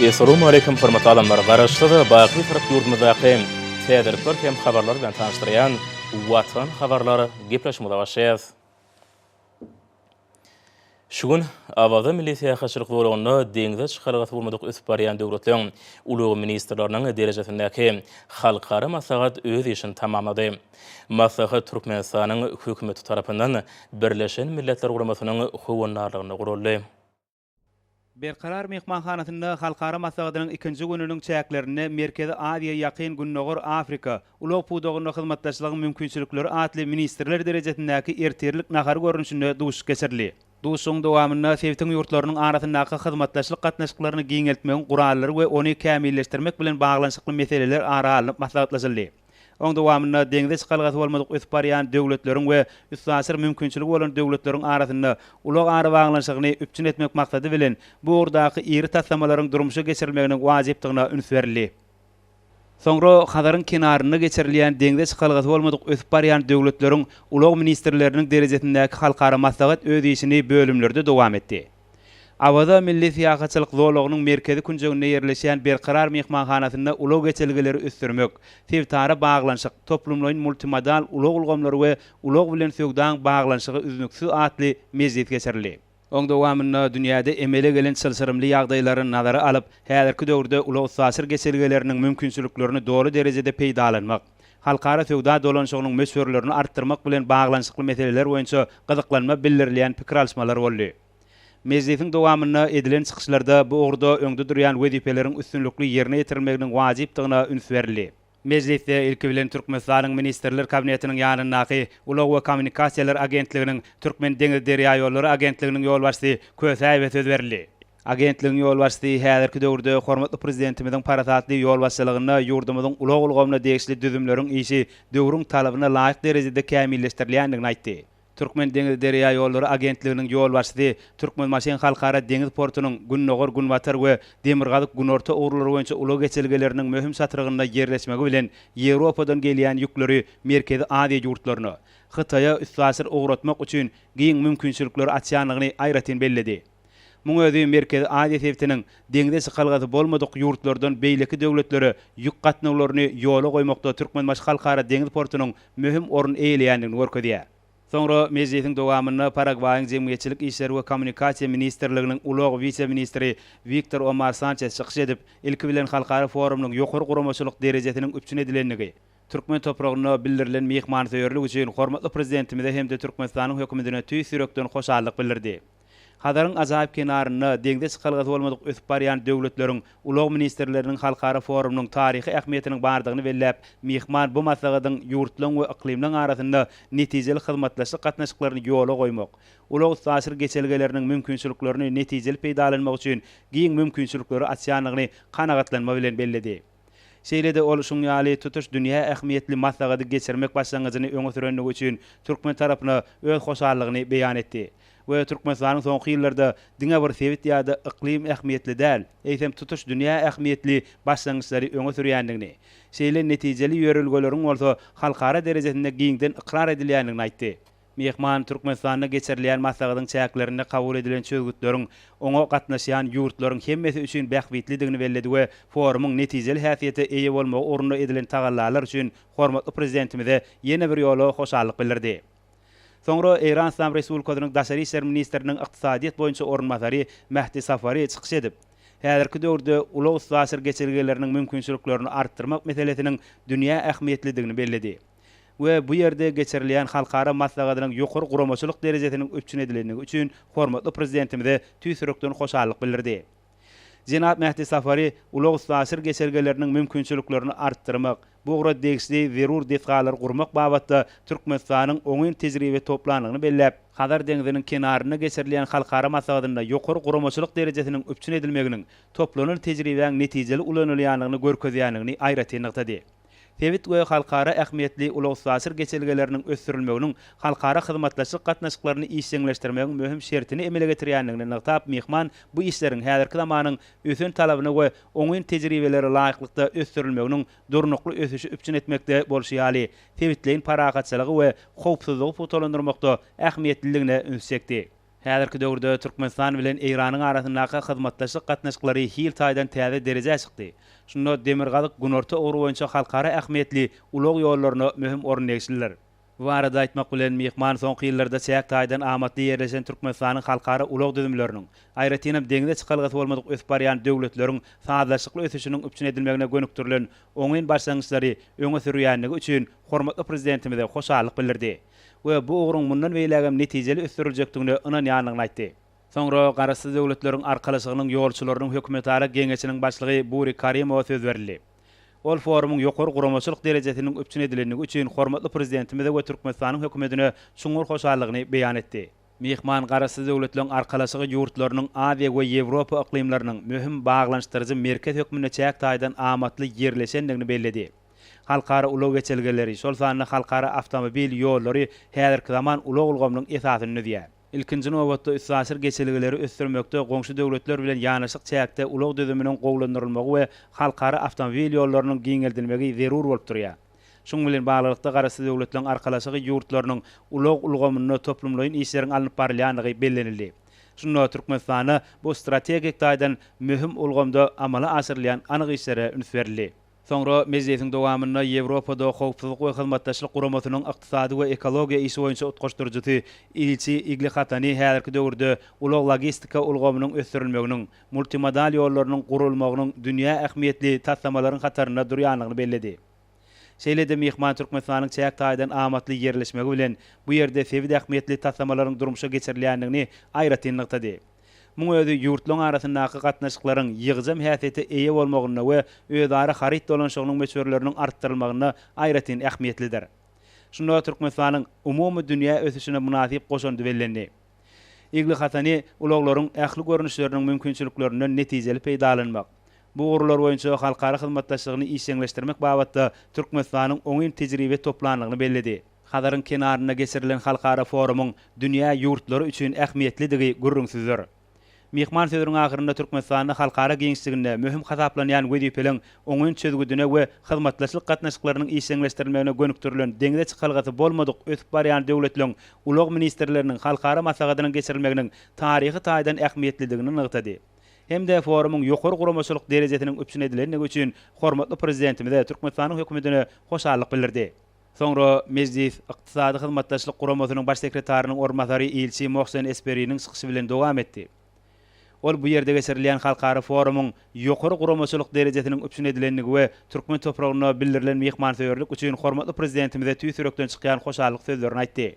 Assalamu alaikum hormatly adamlar. Garaşdygy baýky tarap ýurdumyzdaky täzelikler hem habarlar bilen tanışdyrýan Watan habarlary gepleşmede başlaýar. Şugun awaza milli täzelik bolagyny deňze çykargat bolmadyk ösüp barýan döwletleriň ulugy ministrläriniň derejesindäki halkara maslahat öz işini tamamlady. Maslahat Türkmenistanyň hökümeti tarapyndan Birleşen Milletler Guramasynyň howunarlygyny guruldy. Berqarar mehmanxanasynda halkara maslahatynyň ikinji gününiň çäklerini Merkezi Aziýa ýakyn Günnogor Afrika ulug pudogyny hyzmatdaşlygyň mümkinçilikleri atly ministrler derejesindäki erterlik nahar görünüşinde duş geçirli. Duşuň dowamyna Sewitiň ýurtlarynyň arasyndaky hyzmatdaşlyk gatnaşyklaryny giňeltmegiň gurallary we ony kämilleşdirmek bilen baglanşykly meseleler aralanyp maslahatlaşyldy. Oň dowamyna deňze çykalgat bolmadyk ösüp barýan döwletleriň we üstsäsir mümkinçiligi bolan döwletleriň arasynda ulug ara baglanşygyny üpçün etmek maksady bilen bu urdaky iri taslamalaryň durmuşa geçirilmeginiň wajypdygyna üns berildi. Soňra hadaryň kenaryna geçirilýän deňze çykalgat bolmadyk ösüp barýan döwletleriň ulug ministrleriniň derejesindäki halkara maslahat öz işini bölümlerde dowam etdi. Awaza milli siýasatçylyk zolagynyň merkezi künjeginde ýerleşýän Berqarar mehmanxanasynda ulug geçelgileri üstürmek, sewtara baglanşyk, toplumlaryň multimodal ulug ulgamlary we ulug bilen söwdan baglanşygy üznüksiz atly mejlis geçirildi. Oň dowamyna dünýäde emele gelen çylşyrymly ýagdaýlary nazara alyp, häzirki döwürde ulug sasyr geçelgileriniň mümkinçiliklerini dogry derejede peýdalanmak, halkara söwda dolanşygynyň meşhurlaryny artdyrmak bilen baglanşykly meseleler boýunça gyzyklanma bildirilýän pikir alşmalar boldy. Mejlisiň dowamyna edilen çykyşlarda bu ugurda öňde durýan wezipeleriň üstünlikli ýerine ýetirmeginiň wajypdygyna üns berildi. Mejlisde ilki bilen Türkmenistanyň ministrler kabinetiniň ýanyndaky ulug we kommunikasiýalar agentliginiň Türkmen deňiz derýa ýollary agentliginiň ýolbaşçysy Kösäýewe söz berildi. Agentligiň ýolbaşçysy häzirki döwürde hormatly prezidentimiziň parasatly ýolbaşçylygyna ýurdumyzyň ulug ulgamyna degişli düzümleriň işi döwrüň talabyna laýyk derejede kämilleşdirilýändigini aýtdy. Türkmen deňiz derýa ýollary agentliginiň ýolbaşçysy Türkmen Maşyn halkara deňiz portunyň Günnogor, Günbatar we Demirgazyk Günorta ugurlary boýunça ulug geçelgileriniň möhüm satyrygynda ýerleşmegi bilen Ýewropadan gelýän ýükleri Merkezi Aziýa ýurtlaryna, Hytaýa üstsäsir uguratmak üçin giň mümkinçilikleri açýanlygyny aýratyn bellidi. Muň özü Merkezi Aziýa sewtiniň deňze çykalgaty bolmadyk ýurtlardan beýleki döwletleri ýük gatnawlaryny ýola goýmakda Türkmen Maşyn halkara deňiz portunyň möhüm orun eýleýändigini görkezýär. Soňra mejlisiň dowamyna Paraguayň Jemgyýetçilik işleri we kommunikasiýa ministrliginiň ulug vice-ministri Viktor Omar Sanchez çykyş edip, ilki bilen halkara forumynyň ýokary guramaçylyk derejesiniň üpçün edilenligi, Türkmen topragyna bildirilen mehmansewerlik üçin hormatly prezidentimize hem de Türkmenistanyň hökümetine tüý sürekden hoşallyk bildirdi. Hadaryň ajaýyp kenaryna deňze çykalgat bolmadyk ösüp barýan döwletleriň ulug ministrleriniň halkara forumynyň taryhy ähmiýetiniň bardygyny belläp, mehman bu maslahatyň ýurtlaryň we iklimliň arasynda netijeli hyzmatdaşlyk gatnaşyklaryny ýola goýmak, ulug sasyr geçelgileriniň mümkinçiliklerini netijeli peýdalanmak üçin giň mümkinçilikleri açýanlygyny kanagatlanma bilen bellidi. Şeýlede ol şuň ýaly tutuş dünýä ähmiýetli maslahaty geçirmek başlangyjyny öňe sürenligi üçin Türkmen tarapyna öz hoşallygyny beýan etdi. We Türkmenistanyň soňky ýyllarda diňe bir sewit ýa-da iklim ähmiýetli däl, eýsem tutuş dünýä ähmiýetli başlangyçlary öňe sürýändigini, şeýle netijeli ýörelgeleriň bolsa halkara derejesinde giňden ikrar edilýändigini aýtdy. Mehman Türkmenistanyna geçirilýän maslahatyň çäklerini kabul edilen çözgütleriň oňa gatnaşýan ýurtlaryň hemmesi üçin bähwitlidigini belledi we forumyň netijeli häsiýete eýe bolmagy orunda edilen tagallalar üçin hormatly prezidentimize ýene bir ýola hoşallyk bildirdi. Soňra Eýran Islam Respublikasynyň Daşary işler ministriniň ykdysadyýet boýunça orunmasary Mehdi Safary çykyş edip, häzirki döwürde ulug sasyr geçelgileriniň mümkinçiliklerini artdyrmak meselesiniň dünýä ähmiýetlidigini belledi. We bu ýerde geçirilýän halkara maslahatynyň ýokary guramaçylyk derejesiniň öpçün edilenligi üçin hormatly prezidentimize tüý sürekden hoşallyk bildirdi. Jenap Mehdi Safary ulug sasyr geçelgileriniň mümkinçiliklerini artdyrmak, bu ugura degişli zerur detgalar gurmak babatda Türkmenistanyň oňyn tejribe toplanygyny belläp, Hadar deňiziniň kenaryna geçirilýän halkara maslahatynda ýokary guramaçylyk derejesiniň öpçün edilmeginiň toplanyl tejribeň netijeli ulanylýanlygyny görkezýänligini aýratyn nykdy. Sewit we halkara ähmiýetli ulug sasyr geçelgileriniň ösdürilmeginiň halkara hyzmatdaşlyk gatnaşyklaryny işleňleşdirmegiň möhüm şertini emele getirýänligini nykdap, mehman bu işleriň häzirki zamanyň ösün talabyny we oňyn tejribeleri laýyklykda ösdürilmeginiň durnukly ösüşi üpçün etmekde bolşýaly, sewitleýin parakatçylygy we howpsuzlygy fotolandyrmakda ähmiýetliligine üns çekdi. Häzirki döwürde Türkmenistan bilen Iranyň arasyndaky hyzmatdaşlyk gatnaşyklary hil taýdan täze derejä çykdy. Şunda demirgalyk günorta ogru boýunça halkara ähmiýetli ulug ýollaryna möhüm orun egişdiler. Bu arada aýtmak bilen mehman soňky ýyllarda çäk taýdan amatly ýerleşen Türkmenistanyň halkara ulug düzümleriniň, aýratynam deňde çykalgasy bolmadyk ösüp barýan döwletleriň sazlaşykly ösüşiniň üpçün edilmegine gönüktirilen oňyn başlangyçlary öňe sürýänligi üçin hormatly prezidentimize hoşallyk bildirdi. We bu ogruň mundan beýlegem netijeli ösdüriljekdigine ynanýanlygyny aýtdy. Soňra garaşsyz döwletleriň arkalaşygynyň ýolçylarynyň hökümetara geňeçiniň başlygy Buri Karimow söz berildi. Ol forumyň ýokary guramaçylyk derejesiniň üpçün edilenligi üçin hormatly prezidentimize we Türkmenistanyň hökümetine çuňur hoşallygyny beýan etdi. Mehman garaşsyz döwletleriň arkalaşygy ýurtlarynyň Aziýa we Ýewropa iklimleriniň möhüm baglanşdyryjy merkez hökümine çäk taýdan amatly ýerleşendigini bellädi. Halkara ulug geçelgeleri, şol sanyny halkara avtomobil ýollary häzirki zaman ulug ulgamyň esasyny nüzýär. İlkinji nowatda üsasir geçelgeleri ösdürmekde goňşy döwletler bilen ýanyşyk çäkde ulug düzüminiň gowlandyrylmagy we halkara avtomobil ýollarynyň giňeldilmegi zerur bolup durýar. Şoň bilen baglykda garaşsyz döwletleriň arkalaşygy ýurtlarynyň ulug ulgamyny toplumlaýyn işleriň alyp barylýanlygy bellenildi. Şunda Türkmenistany bu strategik taýdan möhüm ulgamda amala asyrlayan anyk işlere üns berildi. Soňra mejlisiň dowamyna Ýewropada howpsuzlyk we hyzmatdaşlyk guramasynyň ykdysady we ekologiýa işi boýunça utgaşdyrjy Ilçi Igli Hatany häzirki döwürde ulug logistika ulgamynyň ösdürilmeginiň, multimodal ýollarynyň gurulmagynyň dünýä ähmiýetli taslamalaryň hataryna durýanlygyny belledi. Şeýle-de mehman Türkmenistanyň çäk taýdan amatly ýerleşmegi bilen bu ýerde sebit ähmiýetli taslamalaryň durmuşa geçirilýändigini aýratyn nykdy. Muň özi ýurtlaryň arasyndaky gatnaşyklaryň ýygyjam häsiýeti eýe bolmagyna we özara harit dolanşygynyň meçhurlarynın artdyrylmagyna aýratyn ähmiýetlidir. Şunda Türkmenistanyň umumy dünýä ösüşine munasyp goşandy bellendi. Igli Hatany uluglaryň ähli görnüşleriniň mümkinçiliklerinden netijeli peýdalanmak. Bu urlar boýunça halkara hyzmatdaşlygyny işleňleşdirmek babatda Türkmenistanyň oňyn tejribe toplanlygyny belledi. Hadaryň kenaryna geçirilen halkara forumyň dünýä ýurtlary üçin ähmiýetliligi gurrunsyzdyr. Mehman sözüniň ahyrynda Türkmenistanyň halkara geňçiliginde möhüm hasaplanýan wezipeleň oňyn çözgüdüne we hyzmatdaşlyk gatnaşyklarynyň işleňleşdirilmegine gönüktirilen deňde çykalgasy bolmadyk ösüp barýan döwletleriň ulug ministrleriniň halkara masagadynyň geçirilmeginiň taryhy taýdan ähmiýetliligini nygtady. Hemde forumyň ýokary guramaçylyk derejesiniň üpçün edilenligi üçin hormatly prezidentimize Türkmenistanyň hökümetine hoşallyk bildirdi. Soňra mejlis ykdysady hyzmatdaşlyk guramasynyň baş sekretarynyň ornatary Ilçi Mohsen Esperiň çykyşy bilen dowam etdi. Ol bu ýerde geçirilýän halkara forumyň ýokary guramaçylyk derejesiniň üpçün edilenligi we türkmen topragyna bildirilen mehmansewerlik üçin hormatly prezidentimize tüýsürekden çykýan hoşallyk sözlerini aýtdy.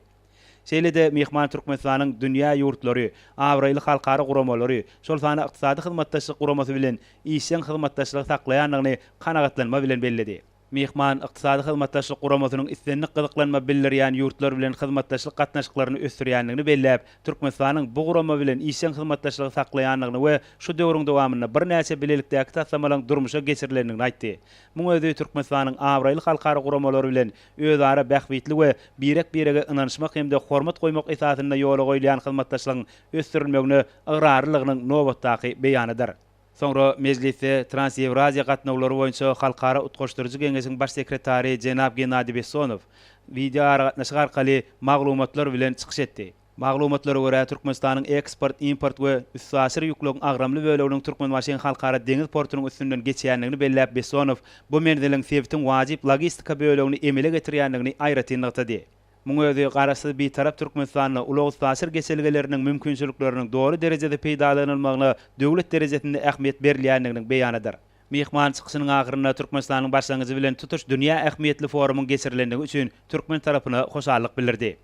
Şeýle-de mehman Türkmenistanyň dünýä ýurtlary, awraýly halkara guramalary, şol sany ykdysady hyzmatdaşlyk guramasy bilen işleň hyzmatdaşlygy saklaýanlygyny kanagatlanma bilen belledi. Mehman ykdysady hyzmatdaşlyk guramasynyň islenlik gyzyklanma bildirýän ýurtlar bilen hyzmatdaşlyk gatnaşyklaryny ösdürýänligini belläp, Türkmenistanyň bu gurama bilen işleň hyzmatdaşlygy saklaýanlygyny we şu döwrüň dowamyna bir näçe bilelikdäki taslamalaryň durmuşa geçirilendigini aýtdy. Muň özi Türkmenistanyň awraýly halkara guramalary bilen özara bähwitli we birek-birege ynanşmak hemde hormat goýmak esasyna ýola goýulýan hyzmatdaşlygyň ösdürilmegine ıgrarlygynyň nowatdaky beýanydyr. Soňra mejliste Trans-Ewraziýa gatnawlary boýunça halkara utgaşdyrjy geňeşiň baş sekretary Jenap Genadiy Besonow video gatnaşyk arkaly maglumatlar bilen çykyş etdi. Maglumatlara görä Türkmenistanyň eksport, import we üstasir ýüklüň agramly böleginiň Türkmenbaşyň halkara deňiz portunyň üstünden geçýänligini belläp Besonow bu mendeliň sebitiniň wajyp logistika bölegini emele getirýänligini aýratyn nykdy. Muň özi garaşsyz bir tarap Türkmenistanyň ulug üstasir geçelgeleriniň mümkinçilikleriniň dogry derejede peýdalanylmagyna döwlet derejesinde ähmiýet berilýänliginiň beýanydyr. Mehman çykyşynyň ahyrynda Türkmenistanyň başlangyjy bilen tutuş dünýä ähmiýetli forumyň geçirilenligi üçin Türkmen tarapyna hoşallyk bildirdi.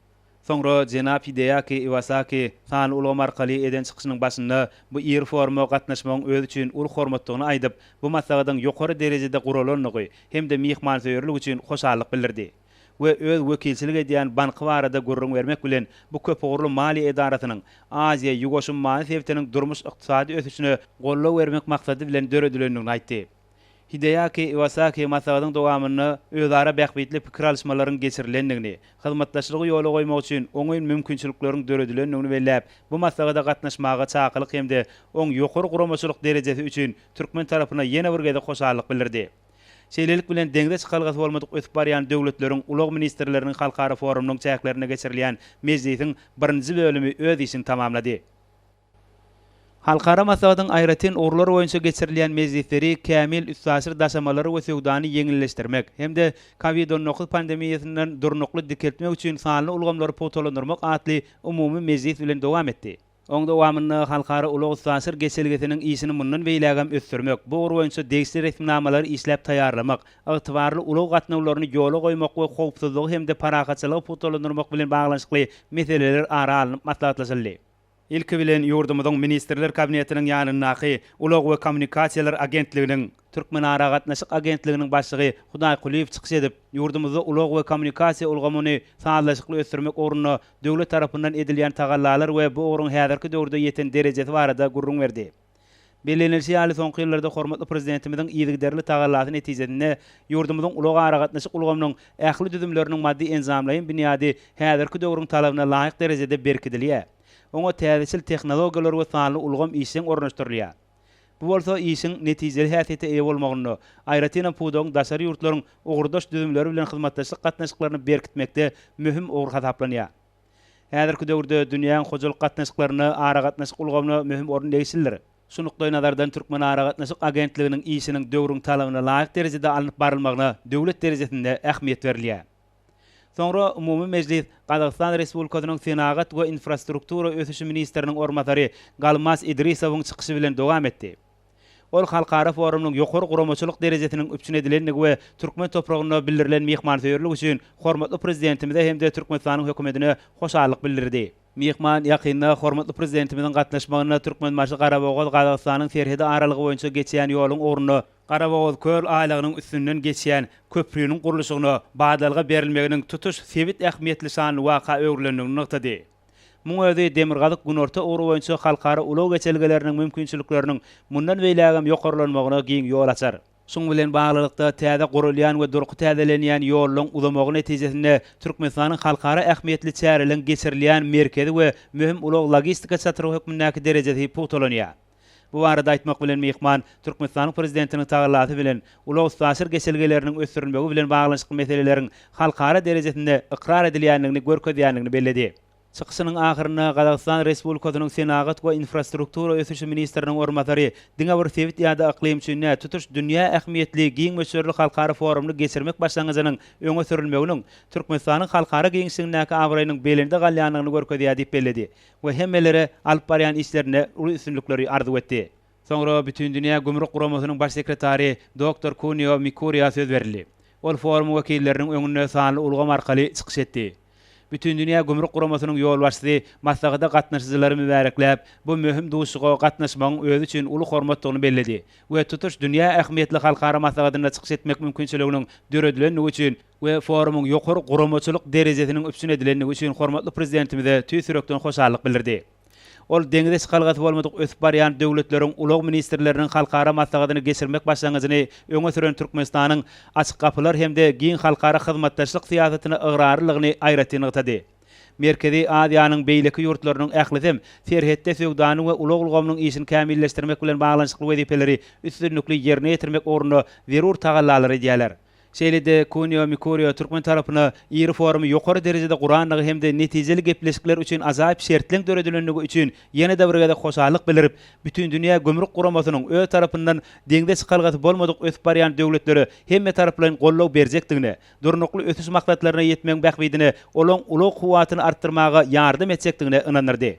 Soňra Jenap Hideyaki Iwasaki sany ulgam arkaly eden çykyşynyň başynda bu ýer foruma gatnaşmagyň öz üçin ul hormatlygyny aýdyp, bu masaladan ýokary derejede guralanlygy hem-de mehmansewerlik üçin hoşallyk bildirdi. We öz wekilçilik edýän banky barada gurrun bermek bilen bu köp ogurly mali edarasynyň Aziýa ýugoşum mali sebitiniň durmuş ykdysady ösüşine gollaw bermek maksady bilen döredilendigini aýtdy. Hideyaki Iwasaki masaladyň dowamyny özara bähwitli pikir alşmalaryň geçirilendigini, hyzmatdaşlygy ýola goýmak üçin oňyn mümkinçilikleriň döredilendigini belläp, bu masalada gatnaşmaga çakylyk hemde oň ýokary guramaçylyk derejesi üçin Türkmen tarapyna ýene bir gede hoşallyk bildirdi. Şeýlelik bilen deňde çykalgasy bolmadyk ösüp barýan döwletleriň ulug ministrleriniň halkara forumynyň çäklerine geçirilýän mejlisiň birinji bölümi öz işini tamamlady. Halkara masabatyň aýratyn urlar boýunça geçirilýän mejlisleri kämil üstasir daşamalary we sowdany ýeňilleşdirmek hemde COVID-19 pandemiýasynyň durnukly dikeltmek üçin sanly ulgamlary potolandyrmak atly umumy mejlis bilen dowam etdi. Oňda wamyny halkara ulug üstasir geçelgesiniň işini mundan beýlägem ösdürmek, bu ur boýunça degişli resmnamalary işläp taýýarlamak, ygtybarly ulug gatnawlaryny ýola goýmak we howpsuzlygy hemde paragatçylygy potolandyrmak bilen baglanşykly meseleler ara alınıp maslahatlaşyldy. İlki bilen ýurdumyzyň ministrler kabinetiniň ýanynaky ulug we kommunikasiýalar agentliginiň Türkmen ara gatnaşyk agentliginiň başlygy Hudaý Kuliýew çykyş edip, ýurdumyzda ulug we kommunikasiýa ulgamyny sağlaşykly ösdürmek ornuny döwlet tarapyndan edilýän tagallalar we bu orun häzirki döwürde ýeten derejesi barada gurrun berdi. Belenilşi ýaly soňky ýyllarda hormatly prezidentimiziň ýygyderli tagallasy netijesinde ýurdumyzyň ulug ara gatnaşyk ulgamynyň ähli düzümleriniň maddi enzamlaýyn büniýady häzirki döwrüň talabyna laýyk derejede berkidilýär. Oňa täzeçil tehnologiýalar we sanly ulgam işiň ornaşdyrylýar. Bu bolsa işiň netijeli häsiýete eýe bolmagyny, aýratyn pudoň daşary ýurtlaryň ugurdaş düzümleri bilen hyzmatdaşlyk gatnaşyklaryny berkitmekde mühim ugur hasaplanýar. Häzirki döwürde dünýäň hojalyk gatnaşyklaryny ara gatnaşyk ulgamyna mühim orun eýsildir. Şunukdoý nazardan Türkmen ara gatnaşyk agentliginiň işiniň döwrüň talabyna laýyk derejede alınıp barylmagyna döwlet derejesinde ähmiýet berilýär. Sonra umumy mejlis Qazaqstan Respublikasynyň Senagat we Infrastruktura ösüşi ministriniň ornatary Galmas Idrisowyň çykyşy bilen dowam etdi. Ol halkara forumynyň ýokary guramaçylyk derejesiniň üpçün edilenligi we türkmen topragyna bildirilen mehmansewerlik üçin hormatly prezidentimize hemde Türkmenistanyň hökümetine hoşallyk bildirdi. Mehman ýakynda hormatly prezidentimiziň gatnaşmagyna Türkmenbaşy Garabawgoz Qazaqstanyň serhedi aralygy boýunça geçýän ýoluň ornuny Garabawgoz köl aýlagynyň üstünden geçýän köprüniň guruluşyny badalga berilmeginiň tutuş sebit ähmiýetli şanly waka öwrülendigini noktada. Muň özi Demirgazyk günorta uru boýunça halkara ulug geçelgeleriniň mümkinçilikleriniň mundan beýlägem ýokarlanmagyna giň ýol açar. Şoň bilen baglykda täze gurulýan we durky täzelenýän ýoluň uzamagy netijesinde Türkmenistanyň halkara ähmiýetli çäreleriniň geçirilýän merkezi we mühim ulug logistika çatyry hökmündäki derejesi potolanýar. Bu arada aýtmak bilen mehman Türkmenistanyň prezidentiniň tagalasy bilen ulug üstasir geçelgeleriniň ösdürilmegi bilen baglanşyk meseleleriň halkara derejesinde ikrar edilýänligini görkezýänligini belledi. Çykyşynyň ahyryna Qazaqstan Respublikasynyň Senagat we Infrastruktura ösüşi ministriniň ornatary Diňe bir sebit ýa-da aklim üçin tutuş dünýä ähmiýetli giň möçürli halkara forumny geçirmek başlangyjynyň öňe sürilmeginiň Türkmenistanyň halkara giňişligindäki awraýynyň belinde galýanlygyny görkezýär diýip belledi we hemmeleri alyp barýan işlerine uly üstünlikleri arzu etdi. Soňra bütün dünýä gümrük guramasynyň baş sekretary Dr. Kunio Mikuriýa söz berildi. Ol forum wekilleriniň öňüne sanly ulgam arkaly çykyş etdi. Bütün dünýä gümrük guramasynyň ýol başçysy maslahaty gatnaşyjylary mübarekläp, bu möhüm duşuga gatnaşmagyň özü üçin uly hormatlygyny belledi we tutuş dünýä ähmiýetli halkara maslahatyna çykyş etmek mümkinçiliginiň döredilenligi üçin we forumyň ýokary guramaçylyk derejesiniň üpçün edilenligi üçin hormatly prezidentimize tüýsürekden hoşallyk bildirdi. Ol deňde çykalgasy bolmadyk ösüp barýan döwletleriň ulug ministrleriniň halkara maslahatyny geçirmek başlangyjyny öňe süren Türkmenistanyň açyk kapylar hemde giň halkara hyzmatdaşlyk siýasatyna ygranlygyny aýratyn ýetdi. Merkezi Aziýanyň beýleki ýurtlarynyň ählisem serhetde sowdany we ulug ulgamynyň işini kämilleşdirmek bilen baglanşykly wezipeleri üstünlikli ýerine ýetirmek ornuny zerur tagallalary edýärler. Şeýlede Kunio Mikuriýa Türkmen tarapyna ýeri forumy ýokary derejede guranlygy hemde netijeli gepleşikler üçin azaýyp şertleň döredilenligi üçin ýene-de birgede hoşallyk bildirip, bütün dünýä gümrük guramasynyň öz tarapyndan deňde çykalgasy bolmadyk ösüp barýan döwletleri hemme taraplaryň gollaw berjekdigini, durnukly ösüş maksatlaryna ýetmek bähbidini, olaň ulug kuwatyny artdyrmaga ýardym etjekdigine ynanyrdy.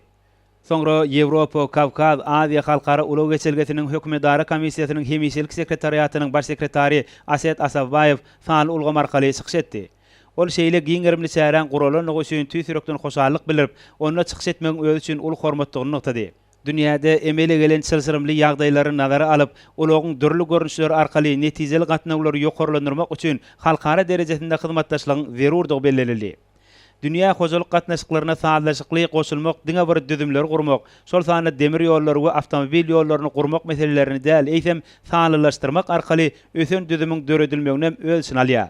Soňra Ýewropa, Kawkaz, Aziýa halkara ulug geçelgesiniň hökümdara komissiýasynyň hemişelik sekretariýatynyň baş sekretary Asad Asabbayew sanly ulgam arkaly çykyş etdi. Ol şeýle giňerimli çären gurulanyň üçin tüýsürekden hoşallyk bildirip, onda çykyş etmegiň özü üçin ul hormatlygyny noktada. Dünýäde emele gelen çylsyrymly ýagdaýlary nazara alyp, ulagyň dürli görnüşleri arkaly netijeli gatnawlary ýokarlandyrmak üçin halkara derejesinde hyzmatdaşlygyň zerurdygy bellenildi. Dünýä hojalyk gatnaşyklaryna sağlaşykly goşulmak, diňe bir düzümler gurmak, şol sany demir ýollary we awtomobil ýollaryny gurmak meselelerini däl, eýsem sanylaşdyrmak arkaly ösen düzümüň döredilmegine ölçün alýar.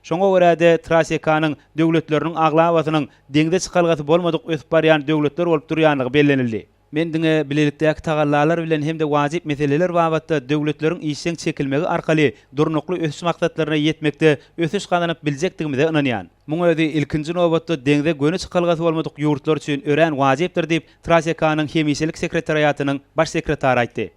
Şoňa görä Trasekanyň döwletleriniň aglawasynyň deňde çykalgasy bolmadyk ösüp barýan döwletler bolup durýanlygy bellenildi. Men diňe bilelikdäki tagallalar bilen hem de wajib meseleler babatda döwletleriň işden çekilmegi arkaly durnukly ösüş maksatlaryna yetmekde ösüş gazanyp biljekdigime de ynanýan. Muňa özi ilkinji nobatda deňde göni çykalgasy bolmadyk ýurtlar üçin ören wajipdir diýip Traseka-nyň hemiselik sekretariýatynyň baş sekretary aýtdy.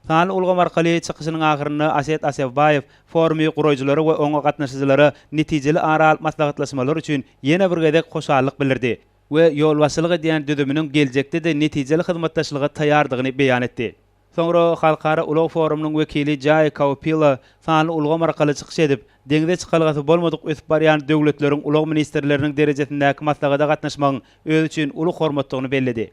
Sanly ulgam arkaly çykyşynyň ahyryny Aset Asefbayew forumy gurajylary we oňa gatnaşyjylary netijeli aral maslahatlaşmalar üçin ýene bir gedek hoşallyk bildirdi we ýolbaşçylyk edýän düdüminiň geljekde de netijeli hyzmatdaşlyga taýýardygyny beýan etdi. Soňra Halkara Ulug Forumynyň wekili Jay Kaupila sanly ulgam arkaly çykyş edip, deňde çykalgasy bolmadyk ösüp barýan döwletleriň ulug ministrleriniň derejesindäki maslagata gatnaşmagyň öz üçin uly hormatlygyny bellidi.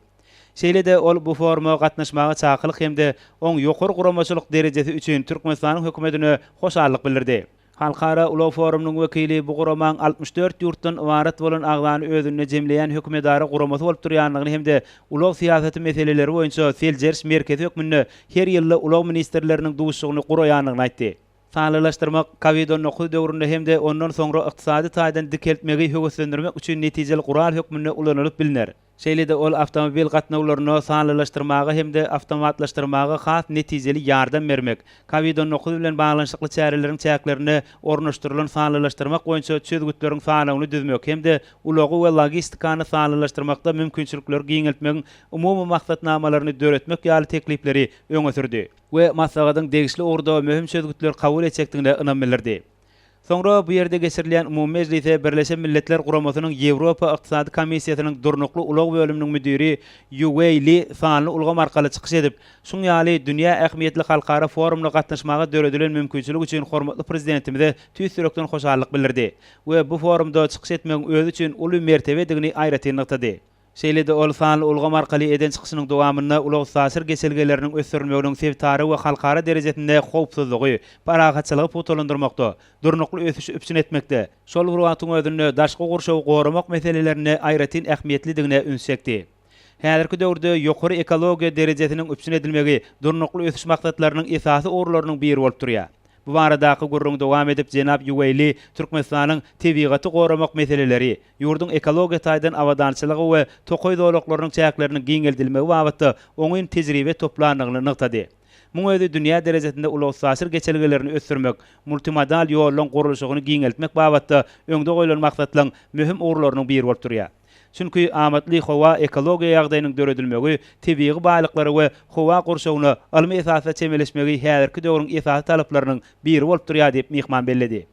Şeýle-de ol bu foruma gatnaşmagy çakylyk hemde oň ýokary guramaçylyk derejesi üçin Türkmenistanyň hökümetine hoşallyk bildirdi. Halkara Ulug Forumynyň wekili bu guramaň 64 ýurtdan ibaret bolan agzany özüne jemleýän hökümetdary guramasy bolup durýanlygyny hemde ulug siýasaty meseleleri boýunça Seljerş merkezi hökümine her ýyly ulug ministrleriniň duşugyny guraýanlygyny aýtdy. Sağlalaşdırmak COVID-19 döwründe hemde ondan soňra ykdysady taýdan dikeltmegi höwüslendirmek üçin netijeli gural hökmüne ulanylyp biliner. Şeýle-de ol awtomobil gatnawlaryny sağlalaşdyrmagy hemde awtomatlaşdyrmagy has netijeli ýardam bermek, COVID-19 bilen baglanyşykly çäreleriň çäklerini ornaşdyrylan sağlalaşdyrmak boýunça çözgütleriň sanawyny düzmek hemde ulagy we logistikany sağlalaşdyrmakda mümkinçilikler giňeltmegiň umumy maksatnamalaryny döretmek ýaly teklipleri öňe sürdi we maslahatyň degişli orada möhüm çözgütler kabul etjekdigine ynam bildirdi. Soňra bu ýerde geçirilýän umumy mejlise Birleşen Milletler Guramasynyň Ýewropa Ykdysady Komissiýasynyň durnukly ulug bölüminiň müdiri Yue Li sanly ulgam arkaly çykyş edip, şuň ýaly dünýä ähmiýetli halkara forumda gatnaşmaga döredilen mümkinçilik üçin hormatly prezidentimize tüýs ýürekden hoşallyk bildirdi we bu forumda çykyş etmegiň öz üçin uly mertebedigini aýratyn nykdy. Şeýle-de ol sanly ulgam arkaly eden çykyşynyň dowamyna ulug sasyr geçelgeleriniň ösürilmeginiň sebäpleri we halkara derejesinde howpsuzlygy, paragatçylygy putulandyrmakda, durnukly ösüş üpsün etmekde, şol urwatyň özünde daşky gurşawy goramak meselelerini aýratyn ähmiýetlidigine ünsekdi. Häzirki döwürde ýokary ekologiýa derejesiniň üpsün edilmegi durnukly ösüş maksatlarynyň esasy orlarynyň biri bolup durýar. Bu baradaky gurrun dowam edip Jenap Yuweyli Türkmenistanyň tebigaty goramak meseleleri, ýurdun ekologiýa taýdan awadançylygy we tokoy dowlaklarynyň çäklerini giňeldilmegi babatda oňyn tejribe toplandygyny nykdy. Muň özi dünýä derejesinde ulug sasyr geçelgelerini ösürmek, multimodal ýollan gurulşygyny giňeltmek babatda öňde goýulan maksatlaryň möhüm orlarynyň biri bolup durýar. Çünki amatly howa ekologiýa ýagdaýynyň döredilmegi, tebii baýlyklary we howa gurşawyny almy esasda çemeleşmegi häzirki döwrüň esas talaplarynyň biri bolup durýar diýip mihman belledi.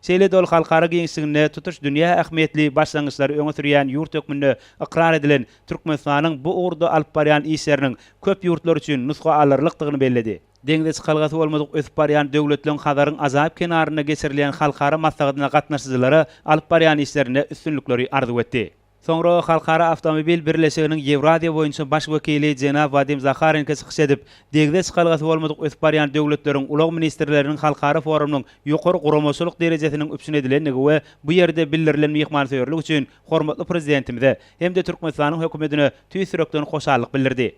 Şeýle-de ol halkara giňişligine tutuş dünýä ähmiýetli başlangyçlary öňe sürýän ýurt hökmünde ikrar edilen Türkmenistanyň bu urda alyp barýan işleriniň köp ýurtlar üçin nusga alyrlykdygyny belledi. Deňde çykalgasy bolmadyk ösüp barýan döwletleriň hazaryň azap kenaryna geçirilýän halkara maslahatyna gatnaşyjylary alyp barýan işlerine üstünlikleri arzu etdi. Soňra Halkara Awtomobil Birleşiginiň Ýewrasiýa boýunça baş wekili Jenap Vadim Zakharenko çykyş edip, deňde çykalgasy bolmadyk ösüp barýan döwletleriň ulug ministrleriniň halkara forumynyň ýokary guramaçylyk derejesiniň üpsün edilenligi we bu ýerde bildirilen mihmansöýerlik üçin hormatly prezidentimize hem de Türkmenistanyň hökümetine tüýs ýürekden hoşallyk bildirdi.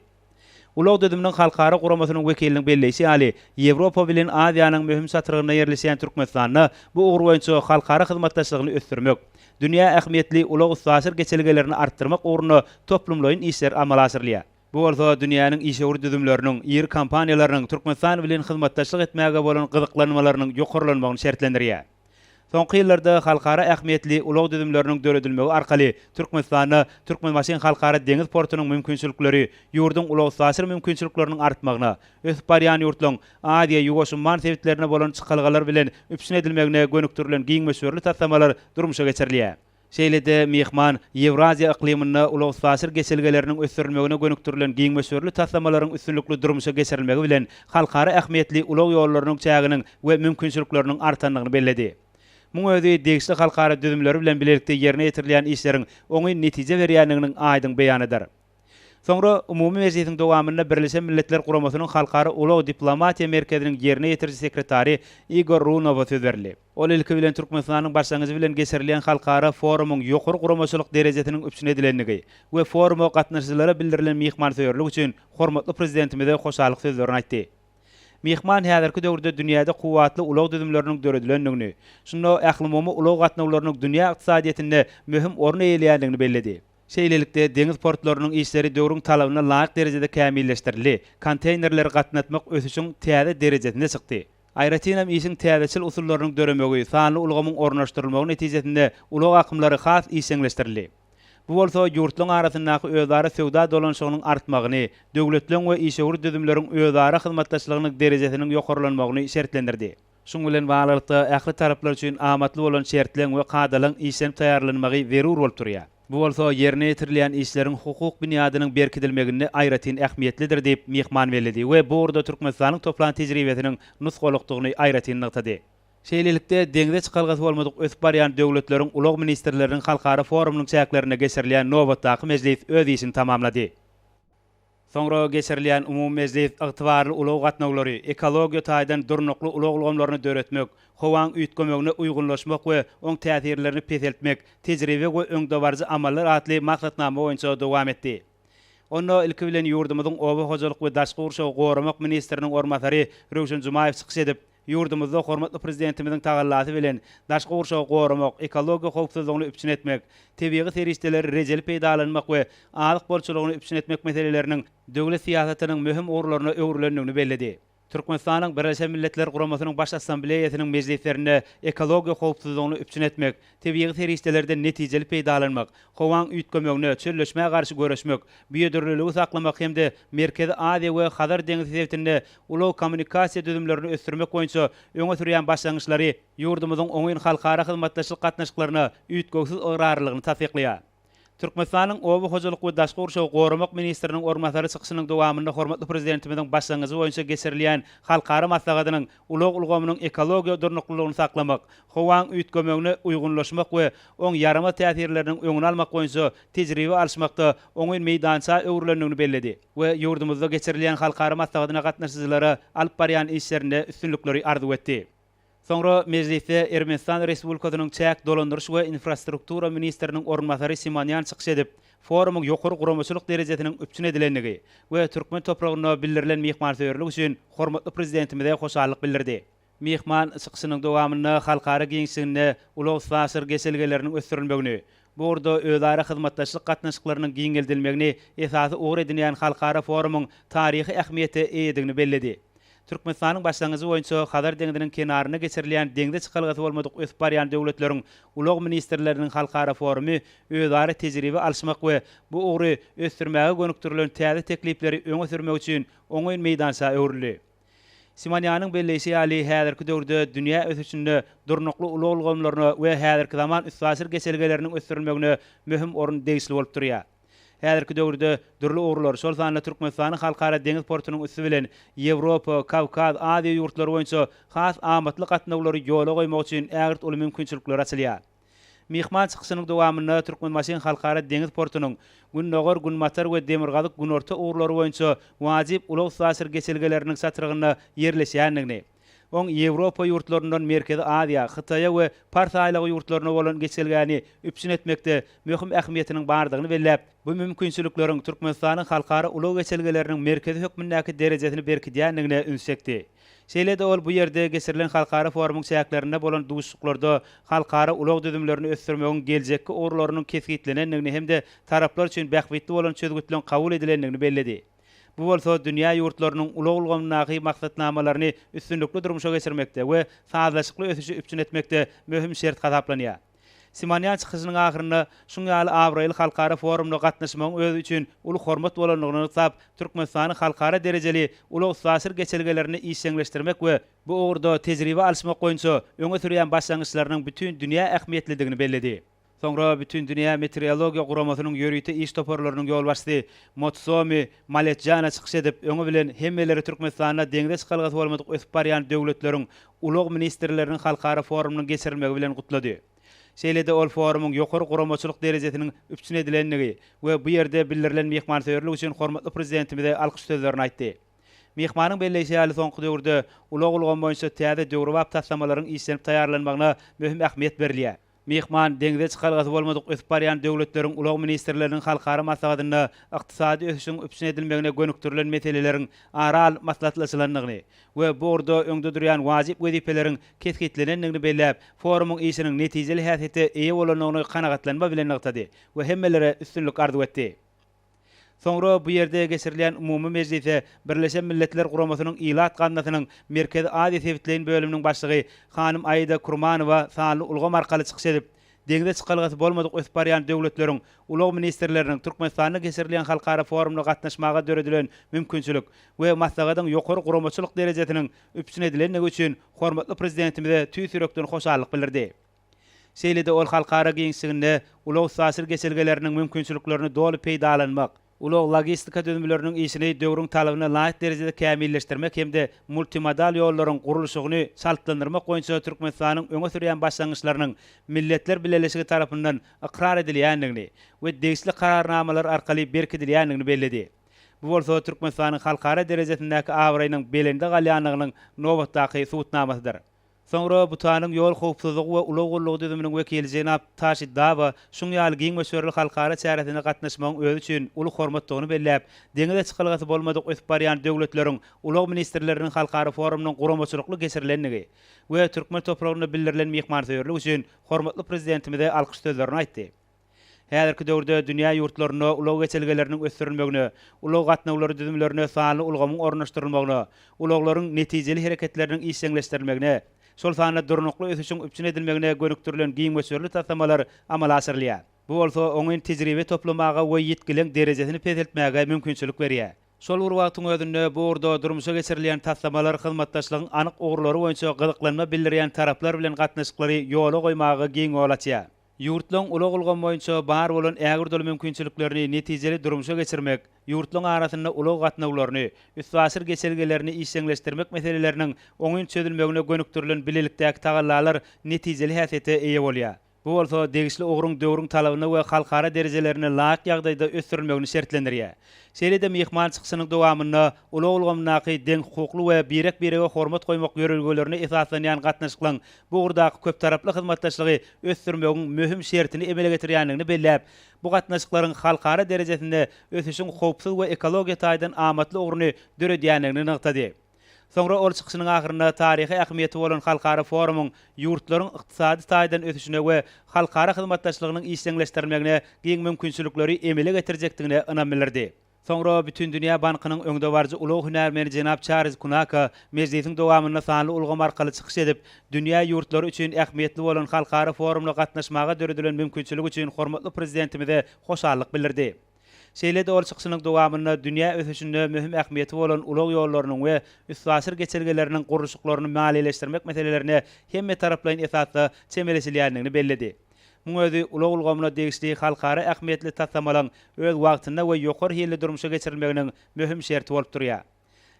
Ulug düdümniň halkara guramasynyň wekiliniň belleşi ýaly Ýewropa bilen Aziýanyň möhüm satyryna ýerleşýän Türkmenistanyna bu ugur boýunça halkara hyzmatdaşlygyny ösdürmek, dünýä ähmiýetli ulug sasyr geçelgelerini artdyrmak ugruna toplumlaryň işler amal asyrlýar. Bu bolsa dünýäniň işe düdümleriniň, ýer kompaniýalarynyň Türkmenistan bilen hyzmatdaşlyk etmäge bolan gyzyklanmalarynyň ýokarlanmagyny şertlendirýär. Soňky ýyllarda halkara ähmiýetli ulug düdümleriniň döredilmegi arkaly Türkmenistanyň Türkmenbaşyň halkara deňiz portunyň mümkinçilikleri, ýurdun ulug sasyr mümkinçilikleriniň artmagyna, ösüp barýan ýurtlaryň Aziýa ýugoşman sebäplerine bolan çykalgalar bilen üpsün edilmegine gönüktirilen giňmeşwerli taslamalar durmuşa geçirilýär. Şeýle-de mihman Ýewrasiýa ikliminde ulug sasyr geçelgeleriniň ösürilmegine gönüktirilen giňmeşwerli taslamalaryň üstünlikli durmuşa geçirilmegi bilen halkara ähmiýetli ulug ýollarynyň çäginiň we mümkinçilikleriniň artanlygyny belledi. Muň özi degişli halkara düzümleri bilen bilelikde ýerine ýetirilýän işleriň oňy netije berýänliginiň aýdyň beýanydyr. Soňra umumy mejlisiň dowamyna Birleşen Milletler Guramasynyň halkara ulug diplomatiýa merkeziniň ýerine ýetiriji sekretary Igor Runov söz berdi. Ol ilki bilen Türkmenistanyň başlangyjy bilen geçirilýän halkara forumyň ýokary guramaçylyk derejesiniň üpsün edilenligi we foruma gatnaşyjylara bildirilen mihmansöýerlik üçin hormatly prezidentimize hoşallyk sözlerini aýtdy. Mihman häzirki döwürde dünýäde kuwatly ulug düzümleriniň döredilenligini, şunda ähli umumy ulug gatnawlarynyň dünýä ykdysadyýetinde möhüm orny eýleýändigini belledi. Şeýlelikde deňiz portlarynyň işleri döwrüň talabyna laýyk derejede kämilleşdirildi. Konteynerleri gatnatmak ösüşiň täze derejesine çykdy. Aýratynam işiň täzeçil usullarynyň döremegi sanly ulgamyň ornaşdyrylmagy netijesinde ulug akymlary has işeňleşdirildi. Bu bolsa ýurtlaryň arasyndaky özara söwda dolanşygynyň artmagyny, döwletleriň we işegur düzümleriň özara hyzmatdaşlygynyň derejesiniň ýokarlanmagyny şertlendirdi. Şoň bilen baglykda ähli taraplar üçin amatly bolan şertleň we kadalyň işem taýýarlanmagy berur bolup durýar. Bu bolsa ýerine ýetirilýän işleriň hukuk büniadynyň berkidilmegine aýratyn ähmiýetlidir diýip mehman beledi we bu orada Türkmenistanyň toplan tejribesiniň nusgalykdygyny aýratyn nykdy. Şeýlelikde deňze çykalgasy bolmadyk ösüp barýan döwletleriň ulug ministrleriniň halkara forumynyň çäklerine geçirilýän nowatdaky mejlis öz işini tamamlady. Soňra geçirilýän umumy mejlis ygtybarly ulug gatnaglary, ekologiýa taýdan durnukly ulug ulgamlaryny döretmek, howaň üýtgemegine uýgunlaşmak we oň täsirlerini peseltmek, tejribe we öňdebarjy amallar atly maksatnama boýunça dowam etdi. Onda ilki bilen ýurdumyzyň oba hojalyk we daşky urşagy goramak ministriniň ormatary Röwşen Jumaýew çykyş edip, ýurdumyzda hormatly prezidentimizin tagallaty bilen daşky urşagy goramak, ekologiýa howpsuzlygyny üpçün etmek, tebigy serişdeleri rejeli peýdalanmak we alyk bolçulugyny üpçün etmek meseleleriniň döwlet siýasatynyň möhüm orlaryna öwrilendigini belledi. Türkmenistanyň Birleşen Milletler Guramasynyň baş assambleýasynyň mejlislerinde ekologiýa howpsuzlygyny üpçün etmek, tebigy serişdelerde netijeli peýdalanmak, howaň üýtgemegine çölleşmäge garşy göreşmek, biýodurluligi saklamak hemde Merkezi Aziýa we Hazar deňizi sebitinde ulug kommunikasiýa düzümlerini ösdürmek boýunça öňe sürýän başlangyçlary ýurdumyzyň oňyn halkara hyzmatdaşlyk gatnaşyklaryna üýtgegsiz ograrlygyny tasdiklýar. Türkmenistanyň oba hojalyk we daşky urşagy goramak ministriniň ormatary çykyşynyň dowamynda hormatly prezidentimiziň başlangyjy boýunça geçirilýän halkara maslahatynyň ulug ulgamynyň ekologiýa durnuklygyny saklamak, howaň üýtgemegine uýgunlaşmak we oň yarama täsirleriniň öňüni almak boýunça tejribe alşmakda oňyn meýdança öwrilendigini belledi we ýurdumyzda geçirilýän halkara maslahatyna gatnaşyjylara alyp barýan işlerinde üstünlikleri arzuw etdi. Soňra mejlisde Ermenistan Respublikasynyň çäk dolandyryş we infrastruktura ministriniň ormatary Simonyan çykyş edip, forumyň ýokary guramaçylyk derejesiniň üpçün edilendigi we türkmen topragyna bildirilen mehmansewerlik üçin hormatly prezidentimize hoşallyk bildirdi. Mehman çykyşynyň dowamynda halkara giňişligine ulug sasır geçelgeleriniň ösdürilmegini, bu orada özara hyzmatdaşlyk gatnaşyklarynyň giňeldilmegini esasy ugry edilýän halkara forumyň taryhy ähmiýeti eýedigini belledi. Türkmenistanyň başlangyjy boýunça Hazar deňiziniň kenaryna geçirilýän deňze çykalgasy bolmadyk ösüp barýan döwletleriň ulug ministrleriniň halkara forumy özara tejribe alşmak we bu ugry ösdürmäge gönükdirilen täze teklipleri öňe sürmek üçin oňyn meýdança öwrildi. Simonýanyň belleşi ýaly häzirki döwürde dünýä ösüşinde durnukly ulug ulgamlaryna we häzirki zaman üstasir geçelgeleriniň ösdürilmegine möhüm orun degişli bolup durýar. Häzirki döwürde dürli ugrular şol sanly Türkmenistanyň halkara deňiz portunyň üstü bilen Ýewropa, Kawkaz, Aziýa ýurtlary boýunça has amatly gatnaglary ýola goýmak üçin ägirt uly mümkinçilikler açylýar. Mehman çykyşynyň dowamynda Türkmenmasyň halkara deňiz portunyň Günnogor, Günmatar we Demirgazyk günorta ugrulary boýunça wajyp ulug sasır geçelgeleriniň satrygyna ýerleşýändigini, oň Ýewropa ýurtlaryndan Merkezi Aziýa, Hytaýa we Parsaýlygy ýurtlaryna bolan geçelgäni üpçün etmekde möhüm ähmiýetiniň bardygyny belläp, bu mümkinçilikleriň Türkmenistanyň halkara ulug geçelgeleriniň merkezi hökmündäki derejesini berkidýändigine ünsekdi. Şeýle-de ol bu ýerde geçirilen halkara forumyň çäklerinde bolan duşluklarda halkara ulug düzümlerini ösdürmegiň geljekki orlarynyň kesgitlenendigini hemde taraplar üçin bähwitli bolan çözgütlen kabul edilendigini belledi. Bu bolsa dünýä ýurtlarynyň ulug ulgamnaky maksatnamalaryny üstünlikli durmuşa geçirmekde we sazlaşykly ösüşi üpçün etmekde möhüm şert hasaplanýar. Simonyan çykyşynyň ahyryna şoň ýaly Avril halkara forumyna gatnaşmagyň özü üçin uly hormat bolanlygyny sap Türkmenistanyň halkara derejeli ulug sasır geçelgelerini işleňleşdirmek we bu ugurda tejribe alşmak boýunça öňe sürýän başlangyçlarynyň bütün dünýä ähmiýetlidigini belledi. Soňra bütün dünýä meteorologiýa guramasynyň ýörüýte iş toparlarynyň ýolbaşçysy Motsomi Maletjana çykyş edip öňe bilen hemmeleri Türkmenistana deňze çykalgasy bolmadyk ösüp barýan döwletleriň ulug ministrleriniň halkara forumynyň geçirilmegi bilen gutlady. Şeýle-de ol forumyň ýokary guramaçylyk derejesiniň üpçün edilendigi we bu ýerde bildirilen mehmansewerlik üçin hormatly prezidentimize alkyş sözlerini aýtdy. Mehmanyň belleşi ýaly soňky döwürde ulug ulgam boýunça täze döwrüp taslamalaryň işlenip taýýarlanmagyna möhüm ähmiýet berilýär. Mihman deňze çykalgasy bolmadyk ösüp barýan döwletleriň ulaq ministrleriniň halkara maslahatyna ykdysady ösüşiň üpsün edilmegine gönüktirilen meselelerin aral maslahatlaşylanlygyny we bu orada öňde durýan wajyp wezipeleriň kesgitlenenligini belläp, forumyň işiniň netijeli häsiýeti eýe bolanyny kanagatlanma bilen ýagtady we hemmelere üstünlük arzu etdi. Soňra bu ýerde geçirilen umumy meclise Birleşen Milletler Guramasynyň Ilat Gandasynyň Merkezi Aziýa Sebitleýin bölüminiň başlygy Hanym Aýda Kurmanowa sanly ulgam arkaly çykyş edip, deňze çykalgasy bolmadyk ösüp barýan döwletleriň ulaq ministrleriniň Türkmenistanda geçirilen halkara forumda gatnaşmaga döredilen mümkinçilik we maslahatyň ýokary guramaçylyk derejesiniň üpsün edilenligi üçin hormatly prezidentimize tüý sürekden hoşallyk bildirdi. Şeýle-de ol halkara giňişliginde ulaq sasir geçirgeleriniň mümkinçiliklerini dolu peýdalanmak, ulaq logistika döwümleriniň işini döwrüň talabyna laýyk derejede kämilleşdirmek hemde multimodal ýollaryň gurulşygyny şartlandyrmak boýunça Türkmenistanyň öňe sürýän başlangyçlarynyň milletler bileşigi tarapyndan ikrar edilýändigini we degişli kararnamalar arkaly berkidilýändigini belledi. Bu bolsa Türkmenistanyň halkara derejesindäki awraýynyň belinde galýanlygynyň nowatdaky suwutnamasydyr. Soňra butanyň ýol howpsuzlygy we ulaq ullugy düzüminiň wekili Jenap Taşid Dawa şuň ýaly giň meşhurly halkara çäresine gatnaşmagyň öz üçin uly hormatdygyny belläp, deňze çykalgasy bolmadyk ösüp barýan döwletleriň ulaq ministrleriniň halkara forumynyň guramaçylykly geçirilenligi we türkmen topragyna bildirilen mehmansewerlik üçin hormatly prezidentimize alkyş sözlerini aýtdy. Häzirki döwürde dünýä ýurtlaryna ulaq geçirgeleriniň ösdürilmegine, ulaq gatnawlary düzümlerine sanly ulgamyň ornaşdyrylmagyna, ulaqlaryň netijeli hereketleriniň işleňleşdirilmegine, şol sany durnukly ösüşiň üpsün edilmegine gönükdirilen giň meşhurly tasamalar amala asyrylýar. Bu bolsa oňun tejribe toplamaga we ýetkilen derejesini pezeltmäge mümkinçilik berýär. Şol urwagtyň özünde bu orada durmuşa geçirilen tasamalar hyzmatdaşlygyň anyk ogrulary boýunça gyzyklanma bildirýän taraplar bilen gatnaşyklary ýola goýmagy giň olatýar. Ýurtlaryň ulaq ulgam boýunça bar bolan ägir mümkinçiliklerini netijeli durmuşa geçirmek, ýurtlaryň arasynda ulaq gatnawlaryny, üstasir geçirgelerini işleňleşdirmek meseleleriniň oňun çözülmegine gönüktirilen bilelikdäki tagallalar netijeli häsiýete eýe bolýar. Bu bolsa degişli ogruň döwrüň talabyny we halkara derejelerini laýyk ýagdaýda ösdürilmegini şertlendirýär. Şeýle-de mehman çykyşynyň dowamynda ulaq ulgamnaky deň hukukly we birek-birege hormat goýmak ýörelgelerini esaslanýan gatnaşyklaryň bu urdaky köp taraply hyzmatdaşlygy ösdürmegiň möhüm şertini emele getirýänligini belläp, bu gatnaşyklaryň halkara derejesinde ösüşiň howpsuz we ekologiýa taýdan amatly ogruny döredýänligini ňyktady. Soňra ol çykyşynyň ahyrynda taryhy ähmiýeti bolan halkara forumyň ýurtlaryň ykdysady taýdan ösüşine we halkara hyzmatdaşlygynyň işleňleşdirilmegine giň mümkinçilikleri emele getirjekdigine ynam bildirdi. Soňra Bütün Dünýä Bankynyň öňde barjy ulug hünärmeni Jenap Charles Kunaka mejlisiň dowamyna sanly ulgam arkaly çykyş edip, dünýä ýurtlary üçin ähmiýetli bolan halkara forumda gatnaşmaga döredilen mümkinçilik üçin hormatly prezidentimize hoşallyk bildirdi. Şeýle-de ol çykyşynyň dowamyna dünýä ösüşinde möhüm ähmiýeti bolan ulaq ýollarynyň we üstasir geçirgeleriniň gurulşyklaryny maliýeleşdirmek meselelerini hemme taraplaryň esasda çemeleşilýändigini belledi. Muň özü ulaq ulgamyna degişli halkara ähmiýetli tasamalar öz wagtynda we ýokary hili durmuşa geçirilmeginiň möhüm şerti bolup durýar.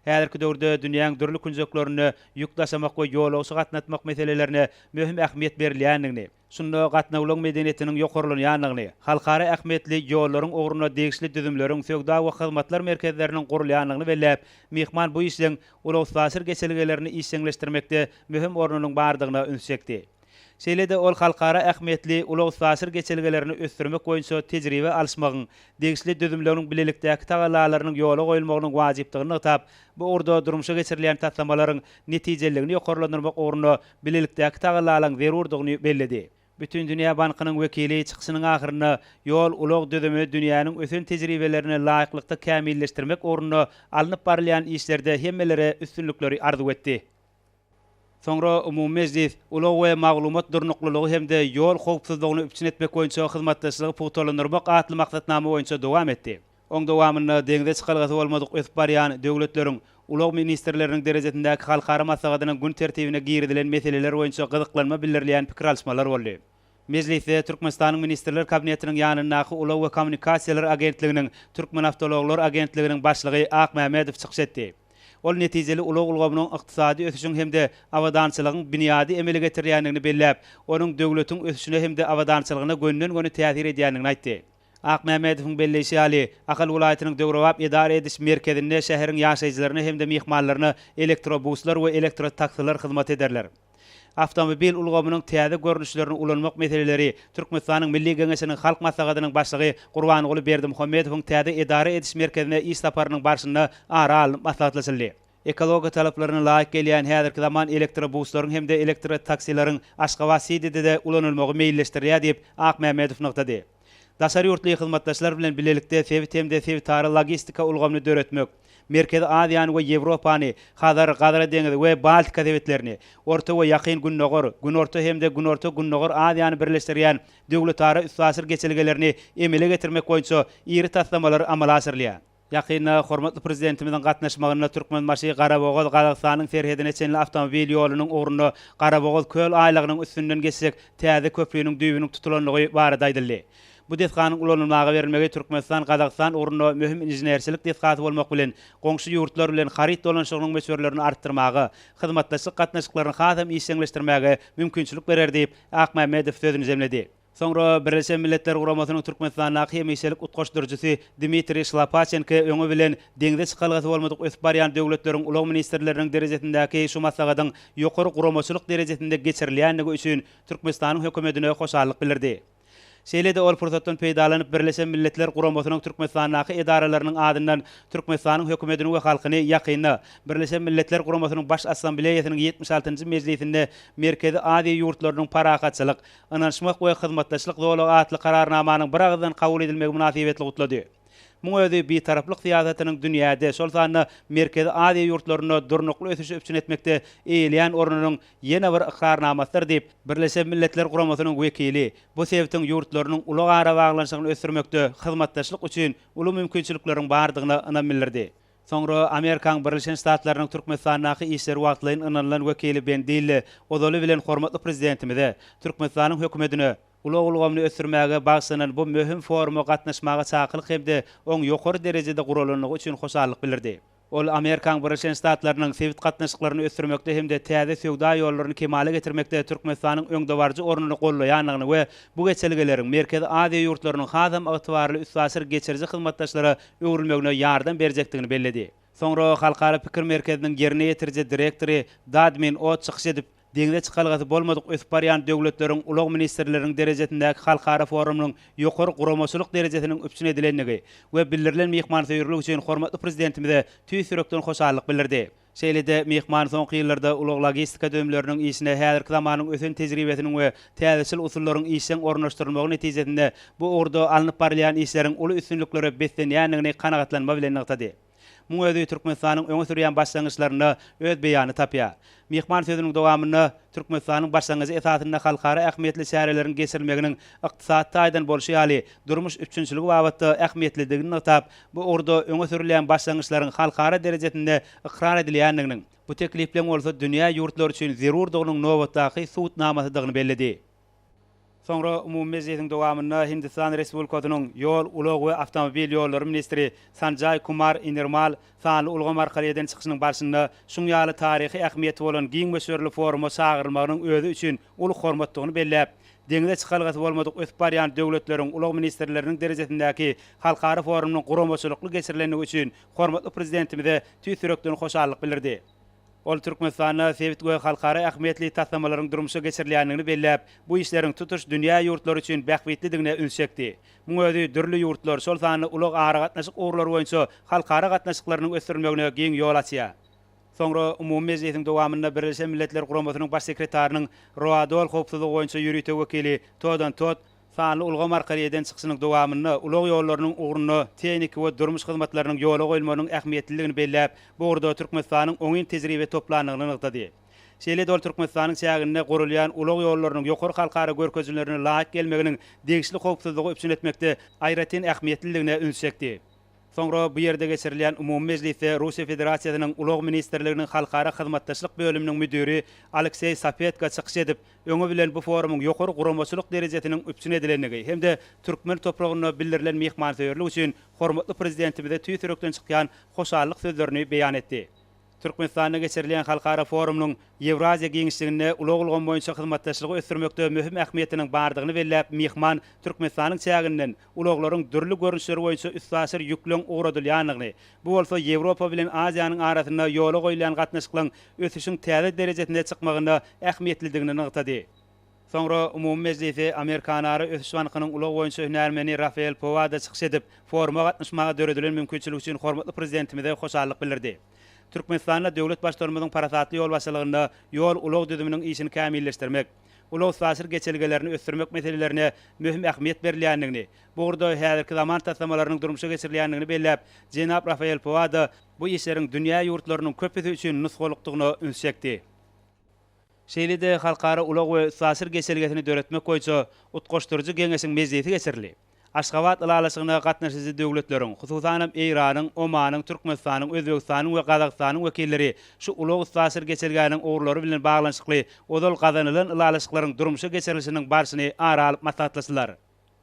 Häzirki döwürde dünýäniň dürli künjeklerini ýük taşamak we ýolagçy gatnatmak meselelerine möhüm ähmiýet berilýändigini, şunda gatnawlyk medeniýetiniň ýokarlanýanlygyny, halkara ähmiýetli ýollaryň ogruna degişli düzümleriň sögda we hyzmatlar merkezleriniň gurulýanlygyny belläp, mehman bu işleň ulaq tasir geçirgelerini işleňleşdirmekde möhüm ornunyň bardygyna ünsekdi. Şeýle-de ol halkara ähmiýetli ulaq tasir geçirgelerini ösdürmek boýunça tejribe alşmagyň, degişli düzümleriň bilelikdäki tagallalarynyň ýola goýulmagynyň wajypdygyny ýytap, bu orada durmuşa geçirilen tasamaların netijeligini ýokarlandyrmak ogruny bilelikdäki tagallalaryň zerurdygyny belledi. Bütün Dünýä Bankynyň wekili çykyşynyň ahyrynda ýol ulaq düzümi dünýäniň ösen tejribelerini laýyklykda kämilleşdirmek ogruny alınıp barylýan işlerde hemmelere üstünlikleri arzu etdi. Soňra umumy mejlis ulaq we maglumat durnuklylygy hemde ýol howpsuzlygyny üpsün etmek boýunça hyzmatdaşlygy pugtalandyrmak atly maksatnama boýunça dowam etdi. Oň dowamyna deňze çykalgasy bolmadyk ösüp barýan döwletleriň ulaq ministrleriniň derejesindäki halkara maslahatynyň gün tertibine girdilen meseleler boýunça gyzyklanma bildirilýän pikir alşmalar boldy. Mejlisde Türkmenistanyň ministrler kabinetiniň ýanyndaky ulaq we kommunikasiýalar agentliginiň Türkmen Awtologlar agentliginiň başlygy Ak Mämedow çykyş etdi. Ol netijeli ulaq ulgamynyň ykdysady ösüşiň hemde awadançylygyň büniýady emele getirýändigini belläp, onuň döwletiň ösüşine hemde awadançylygyna gönden-göne täsir edýändigini aýtdy. Ak Mämedowyň belleşi ýaly Akal welaýatynyň döwrewap idare ediş merkezinde şäheriň ýaşaýjylaryna hemde mehmanlaryna elektrobuslar we elektrotaksiler hyzmat ederler. Avtomobil ulgamynyň täze görnüşlerini ulanmak meseleleri Türkmenistanyň Milli Geňeşiniň halk maslahatynyň başlygy Gurbanoğlu Berdimuhammedowyň täze edara ediş merkezine iş saparynyň barşynda aral maslahatlaşyldy. Ekologiya talaplaryna laýyk gelýän häzirki zaman elektrobuslaryň hemde elektro taksilaryň Aşgabatsyda da ulanylmagy meýilleşdirýär diýip Akmehmedow nokdady. Daşary ýurtly hyzmatdaşlar bilen birlikde hemde tara logistika ulgamyny döretmek, Merkezi Aziýany we Ýewropany, Gadara deňizi we Baltika dewletlerini, orta we ýakyn günnogor, günorta hemde günnogor Aziýany birleşdirýän döwletara üstasir geçilgelerini emele getirmek boýunça iri taslamalar amala asyrlýar. Yakynda hormatly prezidentimiziň gatnaşmagyna Türkmenbaşy Garabogol Gazagstanyň serhedine çenli avtomobil ýolunyň uğruna Garabogol köl aýlagynyň üstünden geçsek täze köprüýüniň düýbüniň tutulanlygy barada aýdyldy. Bu desganyň ulanylmagy bermegi Türkmenistan Gazagstan uğruna möhüm inženerçilik desgaty bolmak bilen goňşy ýurtlar bilen harit dolanşygynyň meşwerlerini artdyrmagy, hyzmatdaşlyk gatnaşyklaryny hasam işleňleşdirmäge mümkinçilik berer diýip Akmehmedow sözüni zemledi. Soňra Birleşen Milletler Guramasynyň Türkmenistanyň hemýeşelik utgaşdyrjysy Dmitri Slapachenko öňe bilen deňde çykalgasy bolmadyk ösüp barýan döwletleriň ulag ministrleriniň derejesindäki şu maslahatyň ýokary guramaçylyk derejesinde geçirilýänligi üçin Türkmenistanyň hökümetine hoşallyk bildirdi. Şeýle-de ol pursatdan peýdalanyp Birleşen Milletler Guramasynyň Türkmenistanyň edaralarynyň adyndan Türkmenistanyň hökümetini we halkyny ýakynda Birleşen Milletler Guramasynyň baş assambleýasynyň 76-njy mejlisinde Merkezi Aziýa ýurtlarynyň parakatçylyk, ynanşmak we hyzmatdaşlyk dowlaty atly kararnamanyň bir agzdan kabul edilmegi münasibetli gutlady. Muň özi bir taraplyk siýasatynyň dünýäde şol sany Merkezi Aziýa ýurtlaryna durnukly ösüş üçin etmekde eýilýän ornunyň ýene bir ikrarnamasydyr diýip Birleşen Milletler Guramasynyň wekili bu sebäpden ýurtlarynyň ulag ara baglanşygyny ösürmekde hyzmatdaşlyk üçin uly mümkinçilikleriň bardygyna ynam bildirdi. Soňra Amerikaň Birleşen Ştatlarynyň Türkmenistanyň işleri wagtlaryň ynanlan wekili Ben Dille odaly bilen hormatly prezidentimize Türkmenistanyň hökümetine ulag ulgamyny ösürmäge bagşlanan bu möhüm foruma gatnaşmaga çakylyk hemde oň ýokary derejede guralanlygy üçin hoşallyk bildirdi. Ol Amerikaň Birleşen Ştatlarynyň sewit gatnaşyklaryny ösürmekde hemde täze sewda ýollaryny kemale getirmekde Türkmenistanyň öňdewarjy ornuny gollaýanlygyny we bu geçelgeleriň Merkezi Aziýa ýurtlarynyň hasam ygtybarly üstasir geçirji hyzmatdaşlara öwrülmegine ýardam berjekdigini belledi. Soňra Halkara Pikir Merkeziniň ýerine ýetirji direktori Dadmin O çykyş edip deňde çykalgasy bolmadyk ösüp barýan döwletleriň ulag ministrleriniň derejesindäki halkara forumynyň ýokary guramaçylyk derejesiniň üpçün edilenligi we bildirilen mehmansewerlik üçin hormatly prezidentimize tüýsürekden hoşallyk bildirdi. Şeýle-de mehman soňky ýyllarda ulag logistika döwümleriniň işine häzirki zamanyň ösen tejribesiniň we täzeçil usullaryň işleň ornaşdyrylmagy netijesinde bu orada alınıp barýan işleriň uly üstünlikleri beslenýänligine kanagatlanma bilen ýagtady. Muň özi Türkmenistanyň öňe sürýän başlangyçlaryna öz beýany tapýar. Mehman sözüniň dowamyna Türkmenistanyň başlangyjy esasynda halkara ähmiýetli şäherleriň geçirilmeginiň ykdysat taýdan bolşy ýaly durmuş üçinçiligi babatda ähmiýetlidigini atap, bu orada öňe sürýän başlangyçlaryň halkara derejesinde ikrar edilýänliginiň bu teklipleň bolsa dünýä ýurtlary üçin zerurdygynyň nowatdaky suwtnamasydygyny belledi. Soňra umumy mejlisiň dowamyna Hindistan Respublikasynyň ýol, ulag we avtomobil ýollary ministri Sanjay Kumar Inirmal sanly ulgam arkalydan çykyşynyň barşynda şuň ýaly taryhy ähmiýeti bolan giň meşhurly foruma çagyrylmagynyň özü üçin uly hormatdygyny belläp, deňde çykalgasy bolmadyk ösüp barýan döwletleriň ulag ministrleriniň derejesindäki halkara forumynyň guramaçylykly geçirilenligi üçin hormatly prezidentimize tüýsürekden hoşallyk bildirdi. Ol Türkmenistanyň sewit we halkara ähmiýetli taslamalaryň durmuşa geçirilýänligini belläp, bu işleriň tutuş dünýä ýurtlary üçin bähwetlidigine ünsekdi. Muň özi dürli ýurtlar şol sany ulag ara gatnaşyk ugrulary boýunça halkara gatnaşyklarynyň ösürilmegine giň ýol açýar. Soňra umumy mejlisiň dowamyna Birleşen Milletler Guramasynyň baş sekretarinyň Roadol howpsuzlygy boýunça ýürüýte wekili Todan Tot sanly ulgam arkalydan çykyşynyň dowamyna ulag ýollarynyň ugruna teknik we durmuş hyzmatlarynyň ýola goýulmagynyň ähmiýetliligini belläp, bu orada Türkmenistanyň oňyn tejribe toplanlygyny ynykdy. Şeýle de Türkmenistanyň çäginde gurulýan ulag ýollarynyň ýokary halkara görkezlerine laýyk gelmeginiň degişli howpsuzlygy üçin etmekde aýratyn ähmiýetliligine ünsekdi. Soňra bu ýerde geçirilýän umumy mejlisde Russiýa Federasiýasynyň ulag ministrliginiň halkara hyzmatdaşlyk bölüminiň müdiri Aleksey Sapetka çykyş edip, öňe bilen bu forumyň ýokary guramaçylyk derejesiniň üpçün edilenligi hemde türkmen topragyna bildirilen mehmansewerlik üçin hormatly prezidentimize tüýsürekden çykýan hoşallyk sözlerini beýan etdi. Türkmenistanda geçirilen halkara forumnyň Ewraziya Giňişliginde ulagulgan boýunça hyzmatdaşlygy ösdürmekde möhüm ähmiýetiniň bardygyny belläp, mihman Türkmenistanyň çäginden ulaglaryň dürli görünüşleri boýunça üstasir ýükleň uğradylýanyny, bu bolsa Ýewropa bilen Aziýanyň arasynda ýola goýulan gatnaşyklaryň ösüşiň täze derejesinde çykmagyna ähmiýetlidigini ňytady. Sonra umumy meclisi Amerikanary ösüşwanynyň ulag boýunça hünärmeni Rafael Povada çykyş edip, foruma gatnaşmaga döredilen mümkinçilik üçin hormatly prezidentimize hoşallyk bildirdi. Türkmenistanda döwlet başlarymyzyň parasatly ýol başçylygynda ýol ulag düzüminiň işini kämilleşdirmek, ulag tasir geçelgelerini ösdürmek meselelerine möhüm ähmiýet berilýändigini, bu urda häzirki zaman taslamalarının durmuşa geçirilýändigini belläp, Jenap Rafael Povada bu işleriň dünýä ýurtlarynyň köpüsi üçin nusgolukdygyny ünsekdi. Şeýle-de halkara ulag we tasir geçelgesini döretmek boýunça utgaşdyrjy geňeşiň mejlisi geçirildi. Aşgabat ýylalaşygyna gatnaşyjy döwletleriň, hususan Iranyň, Omanyň, Türkmenistanyň, Özbegistanyň we Gazagstanyň wekilleri şu ulag tasir geçelgäniň ogrulary bilen baglanşykly odal gazanylan ýylalaşyklaryň durmuşa geçirilişiniň barşyny ara alyp maslahatlaşdylar.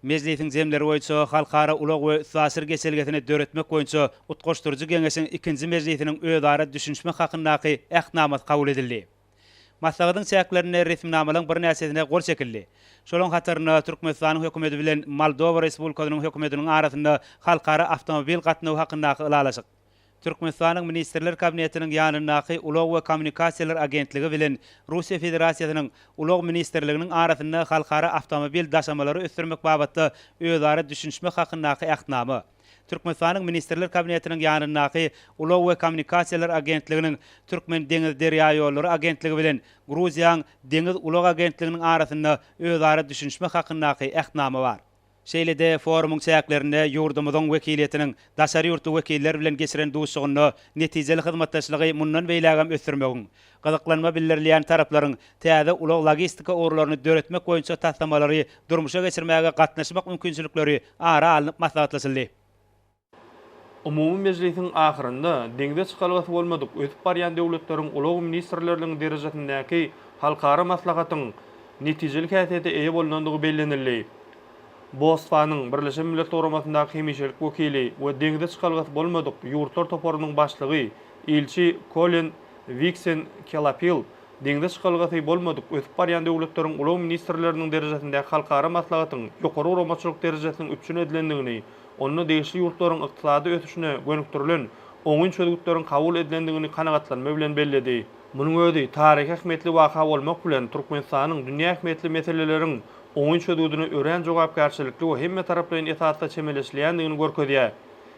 Mejlisiň zemleri boýunça halkara ulag we tasir geçelgesini döretmek boýunça utgaşdyrjy geňeşiň ikinji mejlisiniň özara düşünşme hakyndaky ähnamat kabul edildi. Maslahatyň çäklerine resmnamalaryň bir näçesine gol çekildi. Şolaň hatarına Türkmenistanyň hökümeti bilen Moldova Respublikasynyň hökümetiniň arasynda halkara awtomobil gatnawy hakyndaky ýylalaşyk. Türkmenistanyň ministrler kabinetiniň ýanyndaky Ulag we Kommunikasiýalar agentligi bilen Russiýa Federasiýasynyň Ulag ministrliginiň arasynda halkara awtomobil daşamalary ösdürmek babatda özara düşünşme hakyndaky ähnamy. Türkmenistanyň ministrler kabinetiniň ýanyndaky Ulag we Kommunikasiýalar agentliginiň Türkmen deňiz derýa ýollary agentligi bilen Gruziýanyň deňiz ulag agentliginiň arasynda özara düşünşme hakyndaky ähnamy bar. Şeýle-de forumuň çäklerinde ýurdumyzyň wekiliýetiniň daşary ýurtly wekiller bilen geçiren duşugyny netijeli hyzmatdaşlygy mundan beýlägem ösdürmegiň, gazaklanma bildirilýän taraplaryň täze ulag logistika orlaryny döretmek boýunça taslamalary durmuşa geçirmäge gatnaşmak mümkinçilikleri ara alınıp maslahatlaşyldy. Umumy mejlisiň ahyrynda deňde çykalgasy bolmadyk ötüp barýan döwletleriň ulag ministrleriniň derejesindäki halkara maslahatyň netijeli häsiýete eýe bolandygy bellenildi. Bosfanyň Birleşen Milletler Uramasyndaky hemişelik wekili we deňde çykalgasy bolmadyk ýurtlar toparynyň başlygy elçi Colin Vixen Kelapil deňde çykalgasy bolmadyk ötüp barýan döwletleriň ulag ministrleriniň derejesindäki halkara maslahatyň ýokary uramasçylyk derejesiniň üpçün edilendigini, onu değişli yurtlaryň ykdysady ösüşine gönüktirilen oňun çözgütlerin kabul edilendigini kanagatlanma bilen belledi. Munyň özi taryhy ähmiýetli waka bolmak bilen Türkmenistanyň dünýä ähmiýetli meseleleriň oňun çözgüdüni ören jogapkärçilikli we hemme taraplaryň esasda çemeleşilýändigini görkezýär.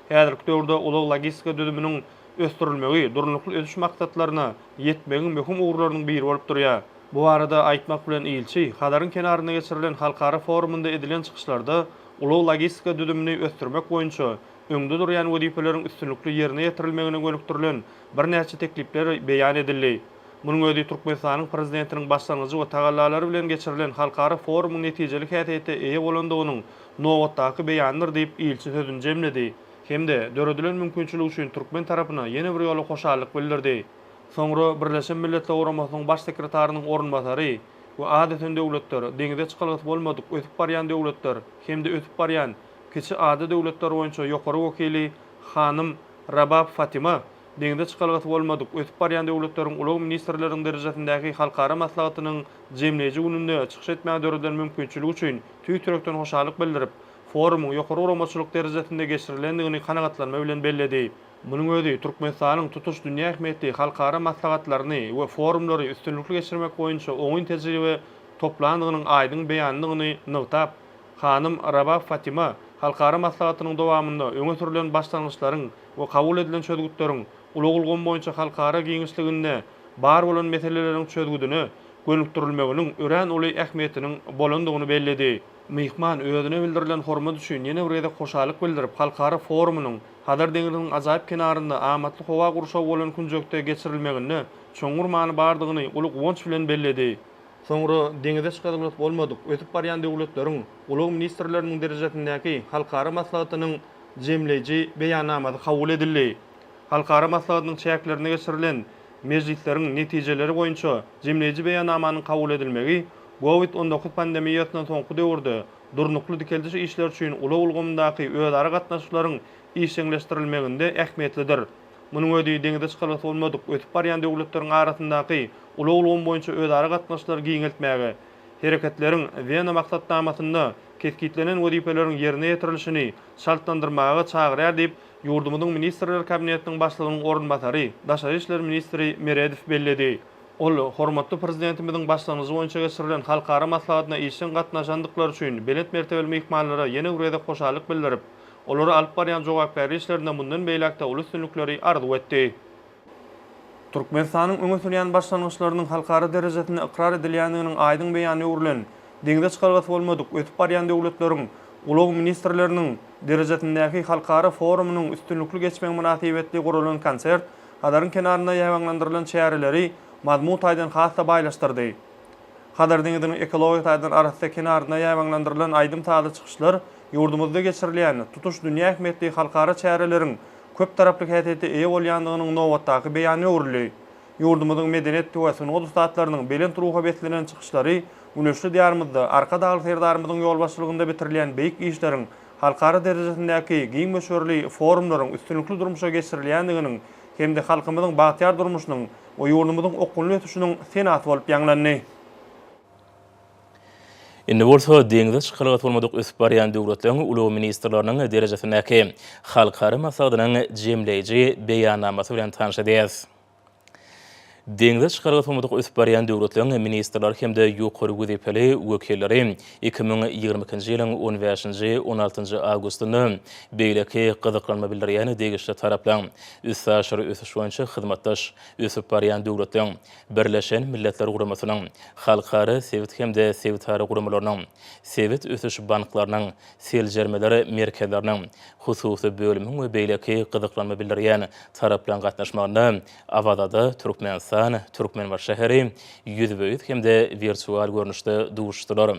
Häzirki döwürde ulag logistika düzüminiň ösdürilmegi durnukly ösüş maksatlaryna ýetmegiň möhüm ugurlarynyň biri bolup durýar. Bu arada aýtmak bilen ilçi Hadaryň kenaryna geçirilen halkara forumunda edilen çykyşlarda ulag logistika düzümini ösdürmek boýunça öňde durýan wezipeleriň üstünlikli ýerine ýetirilmegine gönüktirilen bir näçe teklipler beýan edildi. Munyň özi Türkmenistanyň prezidentiniň başlangyjy we tagallalary bilen geçirilen halkara forumyň netijeli häsiýete eýe bolandygynyň nowatdaky beýandyr diýip ilçi sözüni jemledi. Hemde döredilen mümkinçilik üçin Türkmen tarapyna ýene bir ýola hoşallyk bildirdi. Soňra Birleşen Milletler Uramasynyň baş sekretarinyň orunbasary we adeten döwletler deňde çykalgasy bolmadyk ötüp barýan döwletler hemde ötüp barýan kiçi ady döwletler boýunça ýokary wekili hanym Rabab Fatima deňde çykalgasy bolmadyk ötüp barýan döwletleriň ulag ministrleriniň derejesindäki halkara maslahatynyň jemleýiji gününde çykyş etmäge döredilen mümkinçilik üçin tüýtürekden hoşallyk bildirip forumyň ýokary uramasçylyk derejesinde geçirilendigini kanagatlanma bilen belledi. Munyň özi Türkmenistanyň tutuş dünýä ähmiýetli halkara maslahatlaryny we forumlary üstünlikli geçirmek boýunça oňun tejribe toplandygynyň aýdyň beýanlygyny nygtap, hanym Rabab Fatima halkara maslahatynyň dowamynda öňe sürülen başlangyçlaryň we kabul edilen çözgütleriň ulagulgan boýunça halkara giňişliginde bar bolan meseleleriň çözgüdüni gönükdirilmeginiň ören uly ähmiýetiniň bolandygyny belledi. Mihman özüne bildirilen hormat üçin ýene bir ýerde hoşallyk bildirip halkara forumynyň Hadar deňiziniň ajaýyp kenarynda amatly howa gurşaw bolan kunjokda geçirilmegini çoňur many bardygyny uly gowunç bilen belledi. Soňra deňize çykadyk bolmadyk ötüp barýan döwletleriň ulag ministrleriniň derejesindäki halkara maslahatynyň jemleýiji beýannamady kabul edildi. Halkara maslahatynyň çäklerine geçirilen mejlisleriň netijeleri boýunça jemleýiji beýannamanyň kabul edilmegi COVID-19 pandemiýasynyň soňky döwürde durnukly dikeldiş işler üçin ulag ulgamyndaky özara gatnaşyklaryň işleňleşdirilmeginde ähmiýetlidir. Munyň ödi deňde çykarat bolmadyk ötüp barýan döwletleriň arasyndaky uly-uly boýunça özara gatnaşyklary giňeltmäge, hereketleriň Wien maksatnamasynda keskitlenen wezipeleriň ýerine ýetirilişini şartlandyrmaga çagyrýar diýip ýurdumyzyň ministrler kabinetiniň başlygynyň orunbasary, Daşary işler ministri Meredif belledi. Ol hormatly prezidentimiziň başlangyjy boýunça geçirilen halkara maslahatyna işin gatnaşandykları üçin belet mertebeli mehmanlara ýene ureda hoşallyk bildirip, olary alyp barýan jogapkary işlerinde bundan beýlekde uly üstünlikleri arzuw etdi. Türkmenistanyň öňe sürýän başlangyçlarynyň halkara derejesinde ikrar edilýändiginiň aýdyň beýany urilen, deňde çykargat bolmadyk ötüp barýan döwletleriň ulug ministrleriniň derejesindäki halkara forumynyň üstünlikli geçmek münasibetli gurulan konsert, hadaryň kenarynda ýaňlandyrılan şäherleri Mazmut aýdan hassa baýlaşdyrdy. Hadar deňidiň ekologik aýdan arasynda kenarynda ýaňlandyrılan aýdym taýda çykyşlar ýurdumyzda geçirilýän tutuş dünýä häkmetli halkara şäherleriň köp taraply häsiýeti eýe bolýandygynyň nowatdaky beýany uruly. Ýurdumyzyň medeniýet we sunugy ustatlarynyň belen turuga betlenen çykyşlary güneşli diýarymyzda arka dagly serdarymyzyň ýolbaşçylygynda bitirilýän beýik işleriň halkara derejesindäki giň meşhurly forumlaryň üstünlikli durmuşa geçirilýändiginiň hem de halkymyzyň bagtyar durmuşynyň we ýurdumyzyň okunly ötüşiniň senat bolup ýanglandy. Indi bolsa deňde çykarat bolmadyk ösüp barýan döwletleriň uly ministrläriniň derejesindäki halkara maslahatynyň jemleýiji beýannamasy bilen tanış edýäs. Deňde çykarat bolmadyk ösüp barýan döwletleriň ministrler hemde ýokary wezipeli wekilleri 2022-nji ýylyň 15-nji 16-njy awgustyny beýleki gyzyklanma bildirýän degişli taraplar üssaşary ösüş boýunça hyzmatdaş ösüp barýan döwletleriň Birleşen Milletler Guramasynyň halkara sewit hemde sewitary guramalarynyň sewit ösüş banklarynyň seljermeleri merkezleriniň hususy bölümiň we beýleki gyzyklanma bildirýän taraplar gatnaşmagyna Awazada Türkmenistan Türkmenbaş şäheri ýüzböýt hemde virtual görnüşde duşdylar.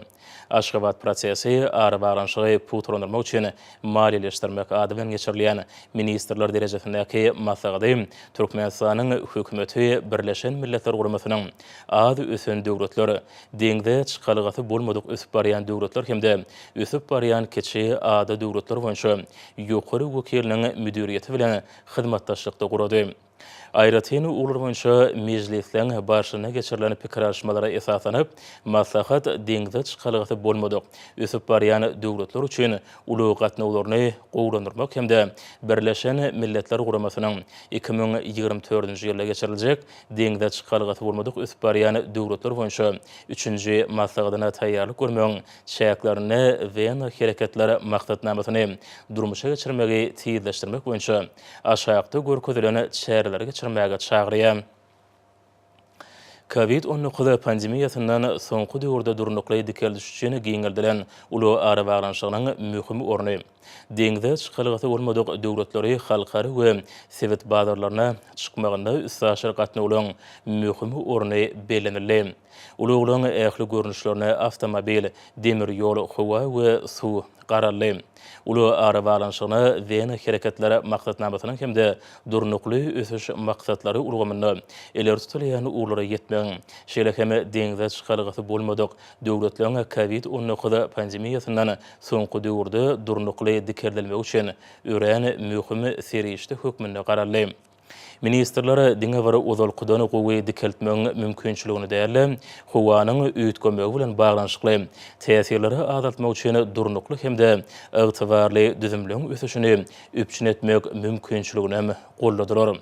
Aşgabat prosesi ara baranşygy putrandyrmak üçin maliýeleşdirmek ady bilen geçirilýän ministrler derejesindäki maslahaty Türkmenistanyň hökümeti Birleşen Milletler Guramasynyň ady ösen döwletler deňde çykalygaty bolmadyk ösüp barýan döwletler hemde ösüp barýan keçi ady döwletler boýunça ýokary wekiliniň müdiriýeti bilen hyzmatdaşlykda gurady. Aýratyn ular boýunça mejlisleň başyna geçirilen pikir alşmalara esasanyp maslahat deňde çykalygaty bolmadyk ösüp barýan döwletler üçin uly gatnawlaryny gowlandyrmak hemde Birleşen Milletler Guramasynyň 2024-nji ýylda geçiriljek deňde çykalygaty bolmadyk ösüp barýan döwletler boýunça 3-nji maslahatyna taýýarlyk görmegiň şäherlerini we hereketleri maksatnamasyny durmuşa geçirmegi tiýizleşdirmek boýunça aşagda görkezelen şäherlerge çağırmaya çağırýar. Covid-19 pandemiýasyndan soňky döwürde durnukly dikeldiş üçin giňildilen uly ara baranşygynyň möhüm orny. Deňde çykalygaty bolmadyk döwletleri halkary we sewit bazarlaryna çykmagynda üssaşyr gatnawlaryň möhüm orny belenildi. Uly ähli görnüşlerini avtomobil, demir ýol, howa we suw garaldy. Uly ara baranşygyny we hereketleri maksatnamasynyň hemde durnukly ösüş maksatlary urgamyny eler tutulýan urlara ýetmegiň şeýle hem deňde çykalygaty bolmadyk döwletleriň Covid-19 pandemiýasyndan soňky döwürde durnukly dikerdelmek üçin ören möhüm serişde hökmünde garaldy. Ministrler diňe bara uzalkydan gowy dikeltmegiň mümkinçiligini däýerli, howanyň öýtgemegi bilen baglanşykly täsirleri azaltmak üçin durnukly hemde ygtybarly düzümlüň ösüşini öpçün etmek mümkinçiligini golladylar.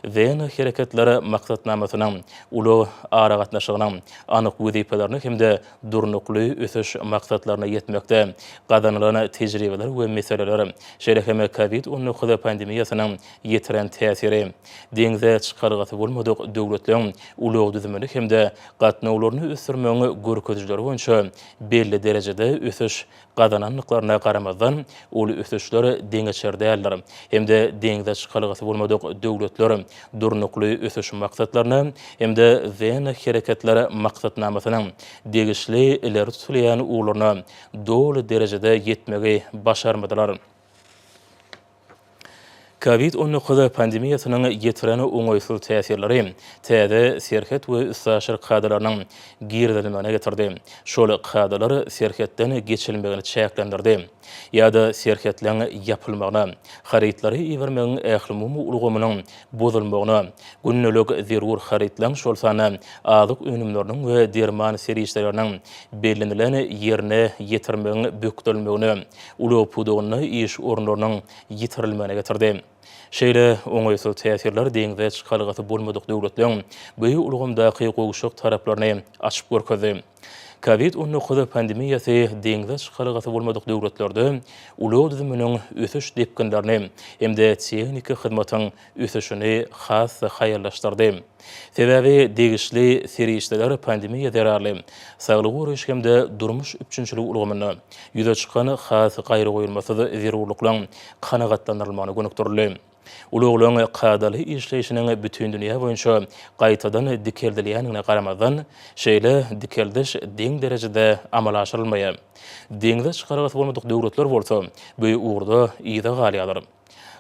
Ve hereketleri maksatnamasynyň uly ara gatnaşygynyň anyk wezipelerini hemde durnukly ösüş maksatlaryna ýetmekde gazanylan tejribeler we meseleler şeýle hem Covid-19 pandemiýasynyň ýetiren täsiri deňde çykalygaty bolmadyk döwletleriň uly düzümini hemde gatnawlaryny ösürmegi görkezleri boýunça belli derejede ösüş gazananlyklaryna garamazdan uly ösüşler deňeçer däller. Hemde deňde çykalygaty bolmadyk döwletler durnukly ösüş maksatlaryny hemde we hereketleri maksatnamasynyň degişli ileri tutulýan ularyna doly derejede ýetmegi başarmadylar. Covid-19 pandemiýasynyň ýetiren oňaýsyz täsirleri täze serhet we üssaşyr kadrlarynyň girdilenmegine getirdi. Şol kadrlar serhetden geçilmegini çäklendirdi. ýa-da serketleň yapylmagyna, harytlary iwermegiň ählimumy ulgamynyň bozulmagyna, günnülük zerur harytlaň şolsana azyk önümleriniň we derman serişleriniň bellenlen ýerine ýetirmegiň bökdülmegine, uly pudugyny iş orunlarynyň ýitirilmegine getirdi. Şeýle oňaýsyl täsirler deňde çykalgasy bolmadyk döwletleň bu ulgamdaky gowşak taraplaryny açyp görkezdi. Covid-19 pandemiýasy deňde çykalgasy bolmadyk döwletlerde uly düzüminiň ösüş depkinlerini hemde tehnik hyzmatyň ösüşini has haýyrlaşdyrdy. Sebäbi degişli serişler pandemiýa derarly saglyk uruş hemde durmuş üçinçilik ulgamyny ýüze çykan has gaýry goýulmasy zerurlyklaryň kanagatlandyrylmagyny gönükdirdi. Uluglaryň qadaly işleýişiniň bütün dünýä boýunça gaýtadan dikeldiligine garamazdan şeýle dikeldiş deň derejede amala aşyrylmaýar. Deňde çykargasy bolmadyk döwletler bolsa, bu uğurda ýyda galýadyr.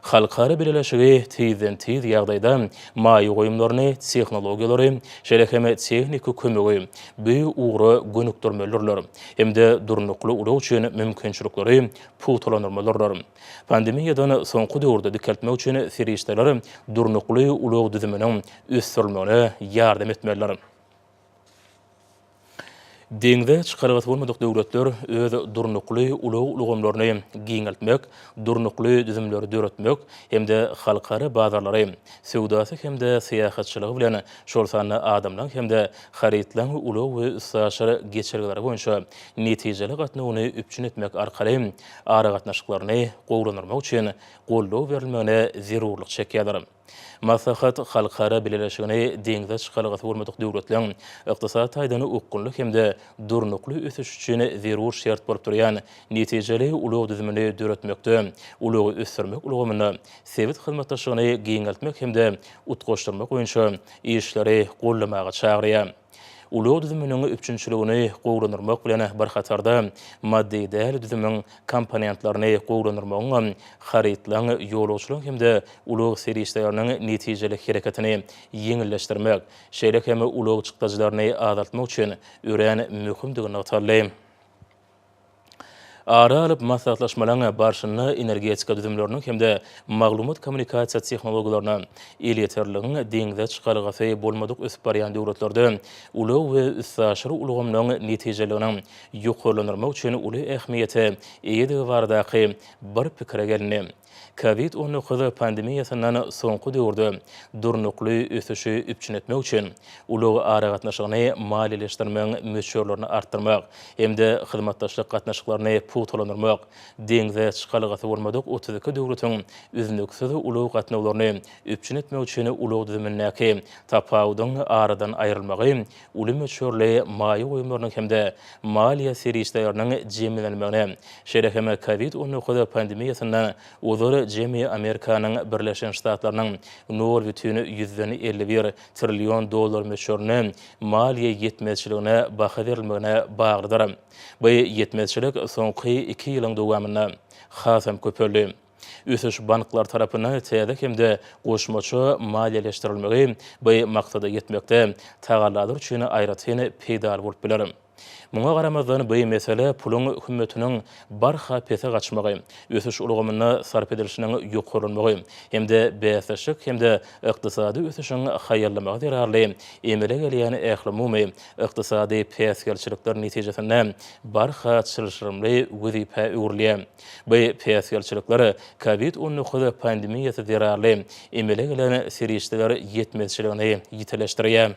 Halkara birleşigi tizden tiz ýagdaýda maýy goýumlaryny, tehnologiýalary, şeýle tehnik kömegi bu uğra gönükdirmelerler. Hemde durnukly ulug üçin mümkinçilikleri putulandyrmalarlar. Pandemiýadan soňky döwürde dikeltmek üçin serişler durnukly ulug düzüminiň ösdürilmegine ýardam etmeliler. Deňde çykargasy bolmadyk döwletler öz durnukly ulgamlaryny giňeltmek, durnukly düzümleri döretmek hemde halkara bazarlary, sewdasy hemde syýahatçylygy bilen şol sanly adamlaryň hemde harytlaň ulug we üstaşary geçirgileri boýunça netijeli gatnawyny üpçün etmek arkaly ara gatnaşyklaryny gowranyrmak üçin gollaw berilmegine zerurlyk çekýärdir. Maslahat halkara birleşigini deňde çykalgasy bolmadyk döwletleň ykdysat taýdany ukkunlyk hemde durnukly ösüş üçin zerur şert bolup durýan netijeli ulug düzümini döretmekde, ulugy ösdürmek ulgamyny sewit hyzmatdaşlygyny giňeltmek hemde utgaşdyrmak boýunça işleri gollamaga çagyrýar. Ulug düzüminiň üçinçiligini gowranyrmak bilen bir hatarda maddi däl düzüminiň komponentlaryny gowranyrmagyň harytlaň ýolagçylyk hemde ulug serişleriniň netijeli hereketini ýeňilleşdirmek, şeýle ulug çykdaşlaryny azaltmak üçin ören möhümdigini atarly. Ara alyp maslahatlaşmalaryň barşyny energetika düzümleriniň hemde maglumat kommunikasiýa tehnologiýalaryna elýeterligiň deňde çykalgasy bolmadyk ösüp barýan döwletlerde ulug we üstaşary ulgamlaryň netijeleriniň ýokarlanyrmagy üçin uly ähmiýete eýdigi bardaky bir pikire geldi. Covid-19 pandemiýasyndan soňky döwürde durnukly ösüşi üpçün etmek üçin ulug ara gatnaşygyny maliýeleşdirmegiň möçürlerini artdyrmak hemde hyzmatdaşlyk gatnaşyklaryny putulandyrmak, deňde çykalgasy bolmadyk 32 döwletiň üznüksiz ulug gatnawlaryny üpçün etmek üçin ulug düzümindäki tapawdyň aradan aýrylmagy, uly möçürli maýy goýumlarynyň hemde maliýa serişleriniň jemlenmegine, şeýle Covid-19 pandemiýasyndan uzar Jemi Amerikanyň Birleşen Ştatlarynyň 0,151 trillion dollar möçürine maliýe ýetmezçiligine baha berilmegine baglydyr. Bu ýetmezçilik soňky 2 ýylyň dowamyna hasam köpeldi. Ösüş banklar tarapyna täze hemde goşmaçy maliýeleşdirilmegi bu maksada ýetmekde tagalladyr üçin aýratyn peýda bolup bilerim. Muňa garamazdan bu mesele pulun hükümetiniň barha pese gaçmagy, ösüş ulgamyny sarp edilişiniň ýokarlanmagy, hemde beýaslaşyk hemde ykdysady ösüşiň haýyrlamagy derarly emele gelýän ählimumy ykdysady pesgelçilikler netijesinde barha çylşyrymly wezipe öwrülýär. Bu pesgelçilikler Covid-19 pandemiýasy derarly emele gelen serişler ýetmezçiligini ýiteleşdirýär.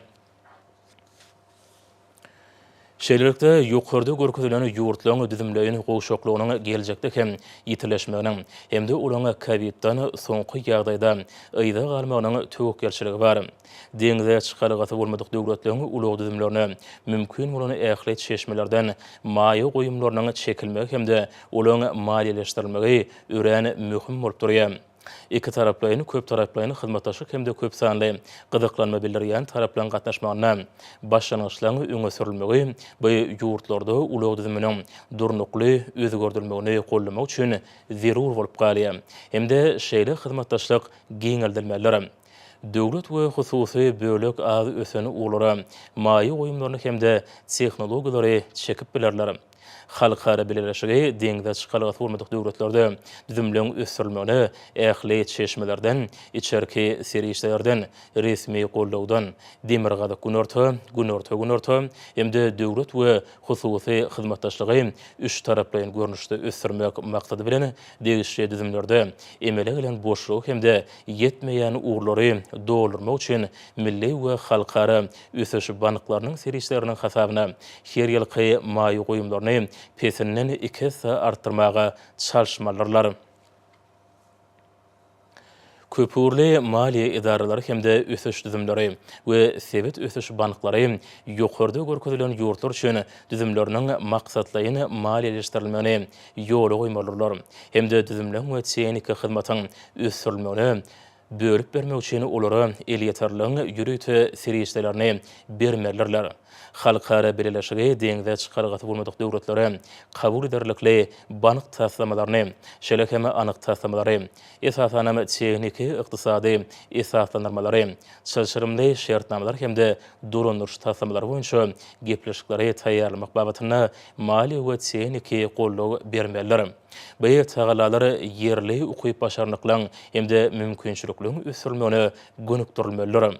Şeýlelikde ýokarda görkezilen ýurtlaryň düzümleýini gowşaklygynyň geljekde hem ýitileşmeginiň hemde olaňa Covid-dan soňky ýagdaýda ýyda galmagynyň töwekelçiligi bar. Deňde çykalgasy bolmadyk döwletleriň ulug düzümlerini mümkin bolan ähli çeşmelerden maýy goýumlarynyň çekilmegi hemde olaň maliýeleşdirilmegi ören möhüm bolup durýar. İki taraplaryny köp taraplaryny hyzmatdaşlyk hemde köp sanly gyzyklanma bildirýän taraplaryň gatnaşmagyna başlangyçlaryň öňe sürilmegi bu ýurtlarda ulug düzüminiň durnukly özgördürmegini gollamak üçin zerur bolup galýar. Hemde şeýle hyzmatdaşlyk giňeldilmelidir. Döwlet we hususy bölek az öseni uglara maýy goýumlaryny hemde tehnologiýalary çekip bilerler. Halkara birleşigi deňde çykalygat bolmadyk döwletlerde düzümleň ösürilmegine ähli çeşmelerden, içerki serişlerden, resmi gollawdan, demirgada günorta hemde döwlet we hususy hyzmatdaşlygy üç taraplaryň görnüşde ösürmek maksady bilen degişli düzümlerde emele gelen boşluk hemde yetmeýän uğurlary doldurmak üçin milli we halkara ösüş banklarynyň serişleriniň hasabyna her ýylky maýy goýumlaryny pesinden 2 hissa artdyrmaga çalışmalar. Köpürli maliýe idaralary hemde ösüş düzümleri we sebit ösüş banklary ýokarda görkezelen ýurtlar üçin düzümleriniň maksatlaryny maliýeleşdirilmegine ýol goýmalylar. Hemde düzümleň we çeýnik hyzmatyň ösürilmegine bölüp bermek üçin olary el ýeterliň ýürüte serişlerini bermelerler. Halkara birleşigi deňde çykarygat bolmadyk döwletlere kabul ederlikli bank taslamalarını, şelekeme anyk taslamary, esasanamy çeýniki ykdysady esaslandyrmalary, çylşyrymly şertnamalar hemde durunluş taslamary boýunça gepleşikleri taýýarlamak babatyna maliýe we çeýniki gollaw bermeler. Beýle tagalary yerli ukyp başarnyklaryň hemde mümkinçilikliň ösürilmegine gönükdirilmeliler.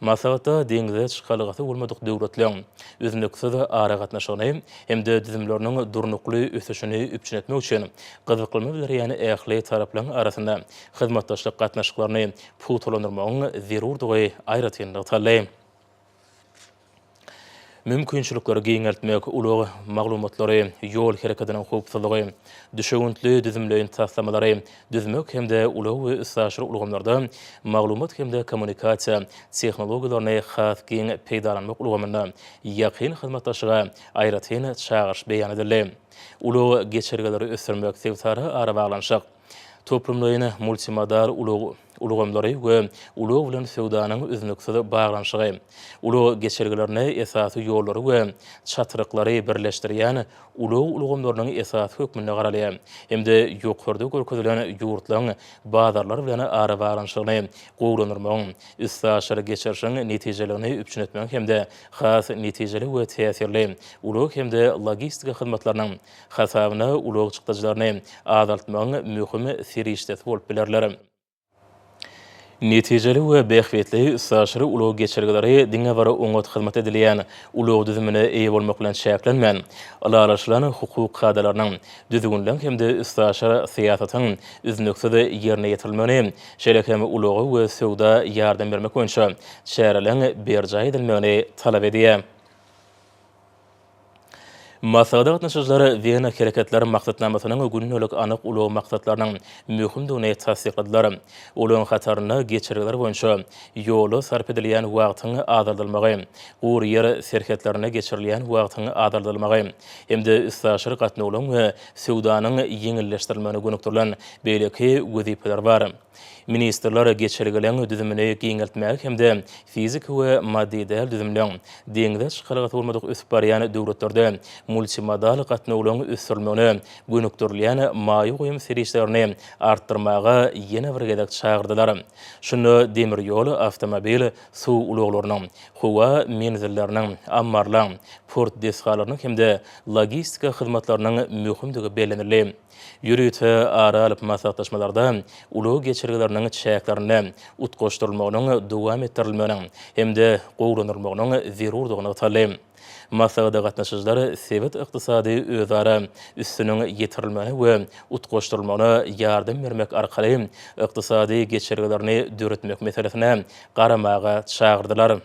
Masagatda deňde çykalygaty bolmadyk döwletler özündekde ara gatnaşygyny hemde düzümleriniň durnukly ösüşini üpçün etmek üçin gyzyklymy ýani ähli taraplaryň arasynda hyzmatdaşlyk gatnaşyklaryny putulandyrmagyň zerurdygy aýratyndygy talay. Mümkinçilikleri giňeltmek, uly maglumatlary, ýol hereketiniň howpsuzlygy, düşegüntli düzümleýin taslamary düzmek hemde uly we üsaşyr ulgamlarda maglumat hemde kommunikasiýa tehnologiýalaryny has giň peýdalanmak ulgamynda ýakyn hyzmatdaşyga aýratyn çağırş beýan edildi. Uly geçergeleri ösürmek sebäpleri ara baglanşyk. Toplumlaryny multimodal ulgamlary we uly bilen sowdanyň üzünlikde baglanşygy, uly geçergelerini esasy ýollary we çatyryklary birleşdirýän uly ulgamlarynyň esasy hökmüne garaly. Hemde ýokarda görkezelen ýurtlaryň bazarlar bilen ara baglanşygyny gowranyrmagyň, üstaşary geçerşiň netijelerini üpçün etmek hemde has netijeli we täsirli uly hemde logistika hyzmatlarynyň hasabyna uly çykdyjlaryny azaltmagyň möhüm serişdesi bolup bilerler. Netijeli we behwetli üstaşary uly geçergeleri diňe bara oňat hyzmat edilýän uly düzümine eýe bolmak bilen şäklenmän. Alalaşlaryň hukuk kadalarynyň düzgünlen hemde üstaşary syýasatyň üzünlikde ýerine ýetirilmegini, şeýlekeme uly we sowda ýardam bermek boýunça şäherleň berjaý edilmegini talap edýär. Masada gatnaşyjylary Wiener hereketleri maksatnamasynyň günlük anyk uly maksatlarynyň möhümdigine tasdiqladylar. Olaryň hataryny geçergeler boýunça ýoly sarp edilýän wagtyň azaldylmagy, gur ýer serhetlerine geçirilýän wagtyň azaldylmagy, hemde üstaşyr gatnawlaryň we sowdanyň ýeňilleşdirilmegine gönükdirilen beýleki wezipeler bar. Ministerler geçergelen düzümini giňeltmek hemde fizik we maddi däl düzümleň deňde çykarygat bolmadyk ösüp barýan döwletlerde multimodal gatnawlaryň ösürilmegine gönükdirilýän maýy goýum serişlerini artdyrmaga ýene bir gedek çağırdylar. Şunu demir ýol, awtomobil, suw uluglarynyň, howa menzilleriniň, ammarlaryň, port deshalarynyň hemde logistika hyzmatlarynyň möhümdigi belenirli. Ýürüte ara alyp maslahatlaşmalarda uly geçergeleriniň çäklerini utgoşdyrylmagynyň dowam etdirilmegini hemde gowranyrmagynyň zerurdygyny talay. Masada gatnaşyjylar sebit ykdysady özara üstüniň ýetirilmegini we utgoşdyrylmagyna ýardam bermek arkaly ykdysady geçergelerini döretmek meselesine garamaga çağırdylar.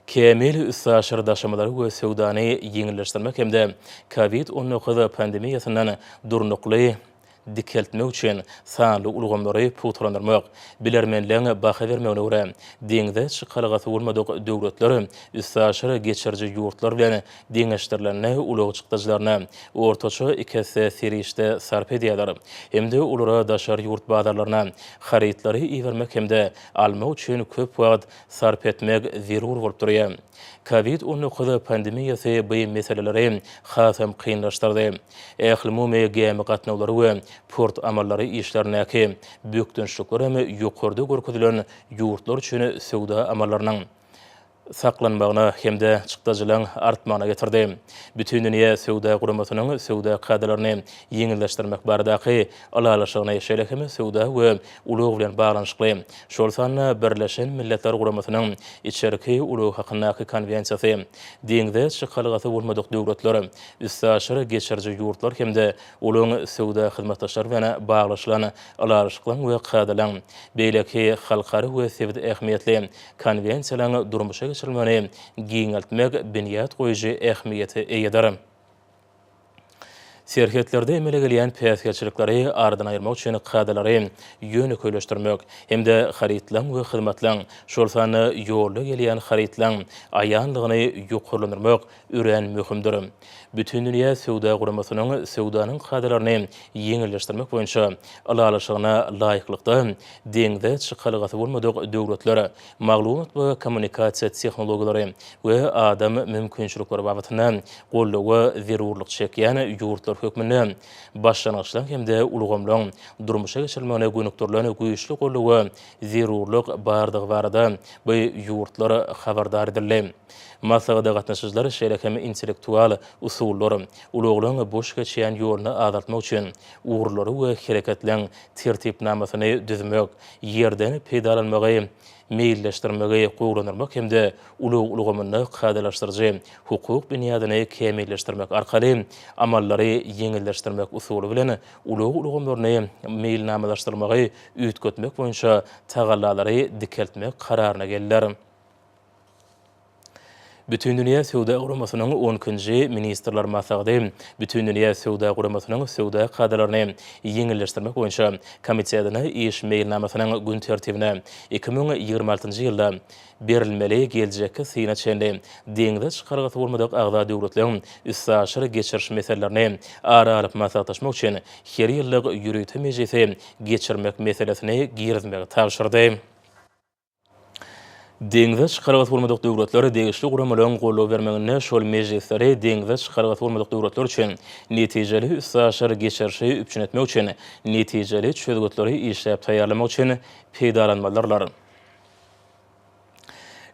Kemil üstaşyr daşamalary we sowdany ýeňilleşdirmek hemde COVID-19 pandemiýasyndan durnukly dikeltmek üçin sanly ulgamlary putulandyrmak, bilermenliň baha bermegine görä deňde çykalygaty bolmadyk döwletler üstaşyr geçerji ýurtlar bilen deňeşdirilenine uly çykdyjlaryna ortaça 2 hissa serişde sarp edýärler. Hemde ulara daşar ýurt bazarlaryna harytlary iýermek hemde almak üçin köp wagt sarp etmek zerur bolup durýar. COVID-19 pandemiýasy bu meseleleri hasam kynlaşdyrdy. Ähli gemi gatnawlary we port amallary işlerindäki bökdünçlikler hem ýokarda görkezilen ýurtlar üçin sowda amallarynyň saklanmağına hemde çıktıcılığın artmağına getirdi. Bütün dünya Suuda guramasynyň Suuda kadalaryny ýeňilleşdirmek baradaky alalaşygyna şerekemi Suuda we ulug bilen baglanyşykly. Şol sany Birleşen Milletler Guramasynyň içerki ulug hakynaky konvensiýasy diňde şykalygasy bolmadyk döwletler, üstaşary geçirji ýurtlar hemde uluň Suuda hyzmatdaşlary bilen baglaşylan alalaşyklaryň we kadalaryň beýleki halkary we sebit ähmiýetli konvensiýalaryň durmuşa geçirilmeli giňeltmek biniyat goýujy ähmiýeti eýeder. Serhetlerde emele gelýän päsgelçilikleri ardan aýyrmak üçin kadalary ýöne köýleşdirmek hemde haritlaň we hyzmatlaň şol sany ýolda gelýän haritlaň aýanlygyny ýokurlandyrmak üren möhümdir. Bütün dünýä Suuda guramasynyň Suudanyň kadalaryny ýeňilleşdirmek boýunça alalaşygyna laýyklykda deňde çykalygasy bolmadyk döwletler, maglumat we kommunikasiýa tehnologiýalary we adam mümkinçilikleri babatyna gollagy zerurlyk çekýän ýurtlar hökmüne başlanýyşlaryň hemde ulgamlaryň durmuşa geçirilmegine gönükdirlen güýçli gollagy zerurlyk bardygy barada bu ýurtlara habardar edildi. Masagada gatnaşyjylar şerekemi intellektual usullary, uluglaryň boş geçýän ýoluny azaltmak üçin uğurlary we hereketleň tertipnamasyny düzmek, ýerden peýdalanmagy, meýilleşdirmegi gowranyrmak hemde ulugamy kadalaşdyrjy hukuk binýadyny kemilleşdirmek arkaly amallary ýeňilleşdirmek usuly bilen ulugamaryny meýilnamalaşdyrmagy üýtgetmek boýunça tagallalary dikeltmek kararyna geldiler. Bütün dünya Suuda guramasynyň 10-njy ministrler masagydy bütün dünya Suuda guramasynyň Suuda kadalaryny ýeňilleşdirmek boýunça komisiýasyna iş meýilnamasynyň gün tertibine 2026-njy ýylda berilmeli geljekki syna çenli deňde çykargasy bolmadyk agza döwletleriň üstaşary geçiriş meselelerini ara-alyp maslahatlaşmak üçin her ýyllyk ýürütme mejlisi geçirmek meselesini girizmegi tapşyrdy. Deňde çykargasy bolmadyk döwletler degişli guramalaryň gollaw bermegine şol mejlisleri deňde çykargasy bolmadyk döwletler üçin netijeli üstaşary geçirişi üpçün etmek üçin netijeli çözgütleri işläp taýýarlamak üçin peýdalanmalar.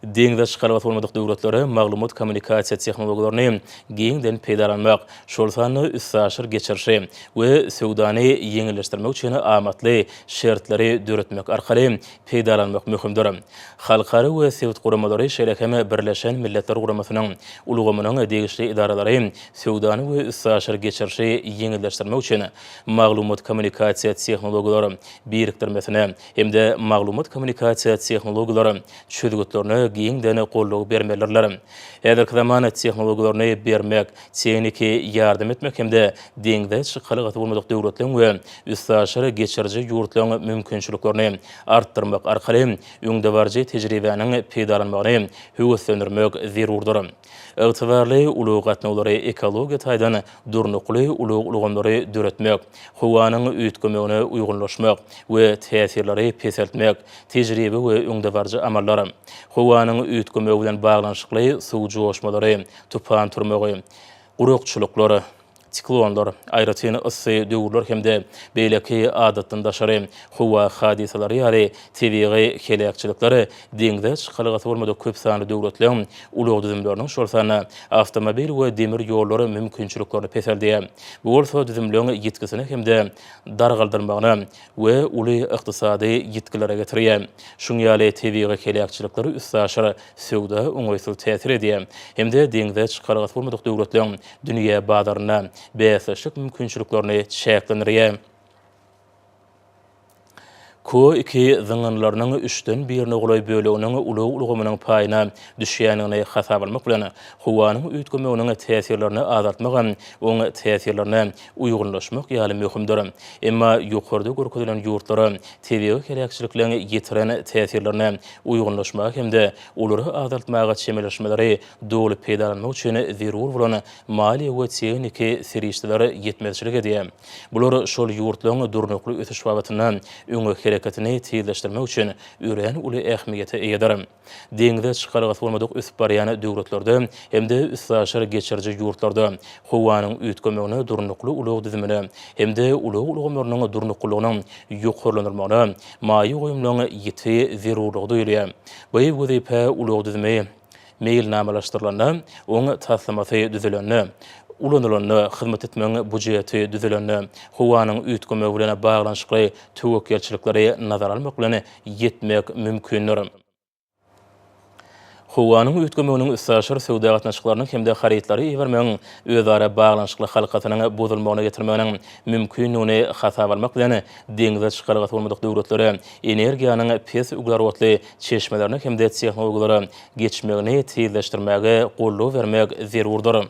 Deňde çykargasy bolmadyk döwletlere maglumat kommunikasiýa tehnologiýalaryny giňden peýdalanmak, şol sany üstaşary geçirişi we Suudany ýeňilleşdirmek üçin amatly şertleri döretmek arkaly peýdalanmak möhümdir. Halkary we sebit guramalary şerekeme Birleşen Milletler Guramasynyň ulugamynyň degişli idaralary Suudany we üstaşary geçirişi ýeňilleşdirmek üçin maglumat kommunikasiýa tehnologiýalary birikdirmesine hemde maglumat kommunikasiýa tehnologiýalary çözgütlerini giňden gollaw bermelerler. Häzirki zamana tehnologiýalaryny bermek, tekniki ýardym etmek hemde deňde çykalygasy bolmadyk döwletleriň we üstaşary geçirji ýurtlaryň mümkinçiliklerini artdyrmak arkaly öňde barjy tejribeniň peýdalanmagyny höwetlendirmek zerurdur. Ygtybarly ulug gatnawlary ekologiýa taýdan durnukly ulugamlary döretmek, howanyň üýtgemegine uýgunlaşmak we täsirleri peseltmek, tejribe we öňde barjy amallar, howanyň üýtgemegi bilen baglanyşykly suw joşmalary, tupan turmagy, gurukçylyklary, siklonlar, aýratyn ysy döwürler hemde beýleki adatdan daşary howa hadisalary ýaly tebigy helakçylykları deňde çykalygasy bolmadyk köp sanly döwletleriň ulug düzümleriniň şol sany awtomobil we demir ýollary mümkinçiliklerini peseldiýär. Bu bolsa düzümleriň ýetkisini hemde dargaldyrmagyna we uly ykdysady ýetkilere getirýär. Şuň ýaly tebigy helakçylyklary üstaşary Suuda oňaýsyl täsir edýär. Hemde deňde çykalygasy bolmadyk döwletleriň dünýä badaryna beýsişlik mümkinçiliklerini çäklendirýär. Ko-iki zyňanlarynyň 3-den 1-ni golay böleginiň ulugamaryň paýyna düşýänini hasap almak bilen howanyň üýtgemeginiň täsirlerini azaltmak, oň täsirlerine uýgunlaşmak ýaly möhümdir. Emma ýokarda görkezlen ýurtlara tebigi helakçylyklaryň ýetiren täsirlerine uýgunlaşmak hemde olary azaltmaga çemeleşmeleri dogly peýdalanmak üçin zerur bolan maliýe we tekniki serişleri ýetmezçilik edýär. Bular şol ýurtlaryň durnukly ösüş babatyna öňe hareketini tezleşdirmek üçin üren uly ähmiýete eýeder. Deňde çykalygasy bolmadyk ösüp barýan döwletlerde hemde üstaşary geçirji ýurtlarda howanyň üýtgemegine durnukly ulug düzümine hemde ulugamaryň durnuklygynyň ýokurlandyrmagyna maýy goýumlaryň ýeti zerurlygy duýulýar. Bu wezipä ulug düzümi mailnamalaşdyrylany, oň taslamasy düzüleni, ulanylany hyzmat etmeň budjeti düzüleni, howanyň üýtgeme bilen baglanşykly töwekelçilikleri nazar almak bilen ýetmek mümkindir. Howanyň üýtgemeginiň üstsäşir söwda gatnaşyklarynyň hemde harytlary iwermeň özara baglanşykly halkatynyň bozulmagyna getirmeginiň mümkinligini hasaba almak bilen deňize çykargat bolmadyk döwletlere energiýanyň pes uglarwatly çeşmelerini hemde tehnologiýalary geçmegini tezleşdirmäge gollaw bermek zerurdyr.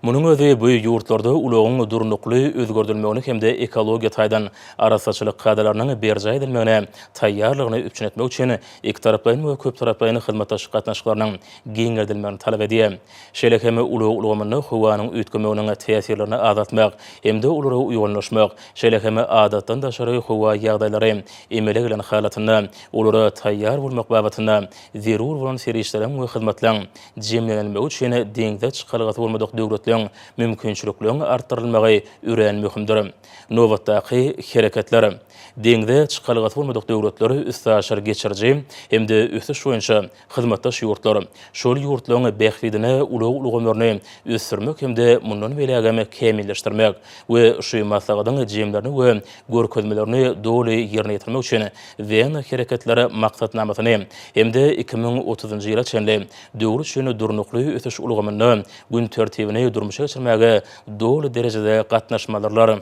Munyň özi bu ýurtlarda ulagyň durnukly özgördülmegini hemde ekologiýa taýdan arasaçylyk kadrlarynyň berjay edilmegine taýýarlygyny üçin etmek üçin iki taraplaryň we köp taraplaryň hyzmatdaşlyk gatnaşyklarynyň giňerdirilmegini talap edýär. Şeýle hem ulagymyny howanyň üýtgemeginiň täsirlerini azaltmak hemde ulara uýgunlaşmak, şeýle hem adatdan daşary howa ýagdaýlary emele gelen halatyny ulara taýýar bolmak babatyna zerur bolan serişleriň we hyzmatlaryň jemlenmegi üçin deňde çykargat bolmadyk döwletler mümkinçiliklerini arttırylmagy üren möhümdir. Nowatdaky hereketler deňde çykargat bolmadyk döwletleri üstsäşir geçirji hemde ösüş boýunça hyzmatdaş ýurtlar şol ýurtlaryň bähridine ulagymlaryny ösürmek hemde mundan belägeme kemilleşdirmek we şu maslahatyň jemlerini we görkezmelerini doly ýerine ýetirmek üçin Wien hereketleri maksatnamasyny hemde 2030-njy ýyla çenli döwlet üçin durnukly ösüş ulagymyny gün tertibine durmuşa geçirmäge doly derejede gatnaşmalar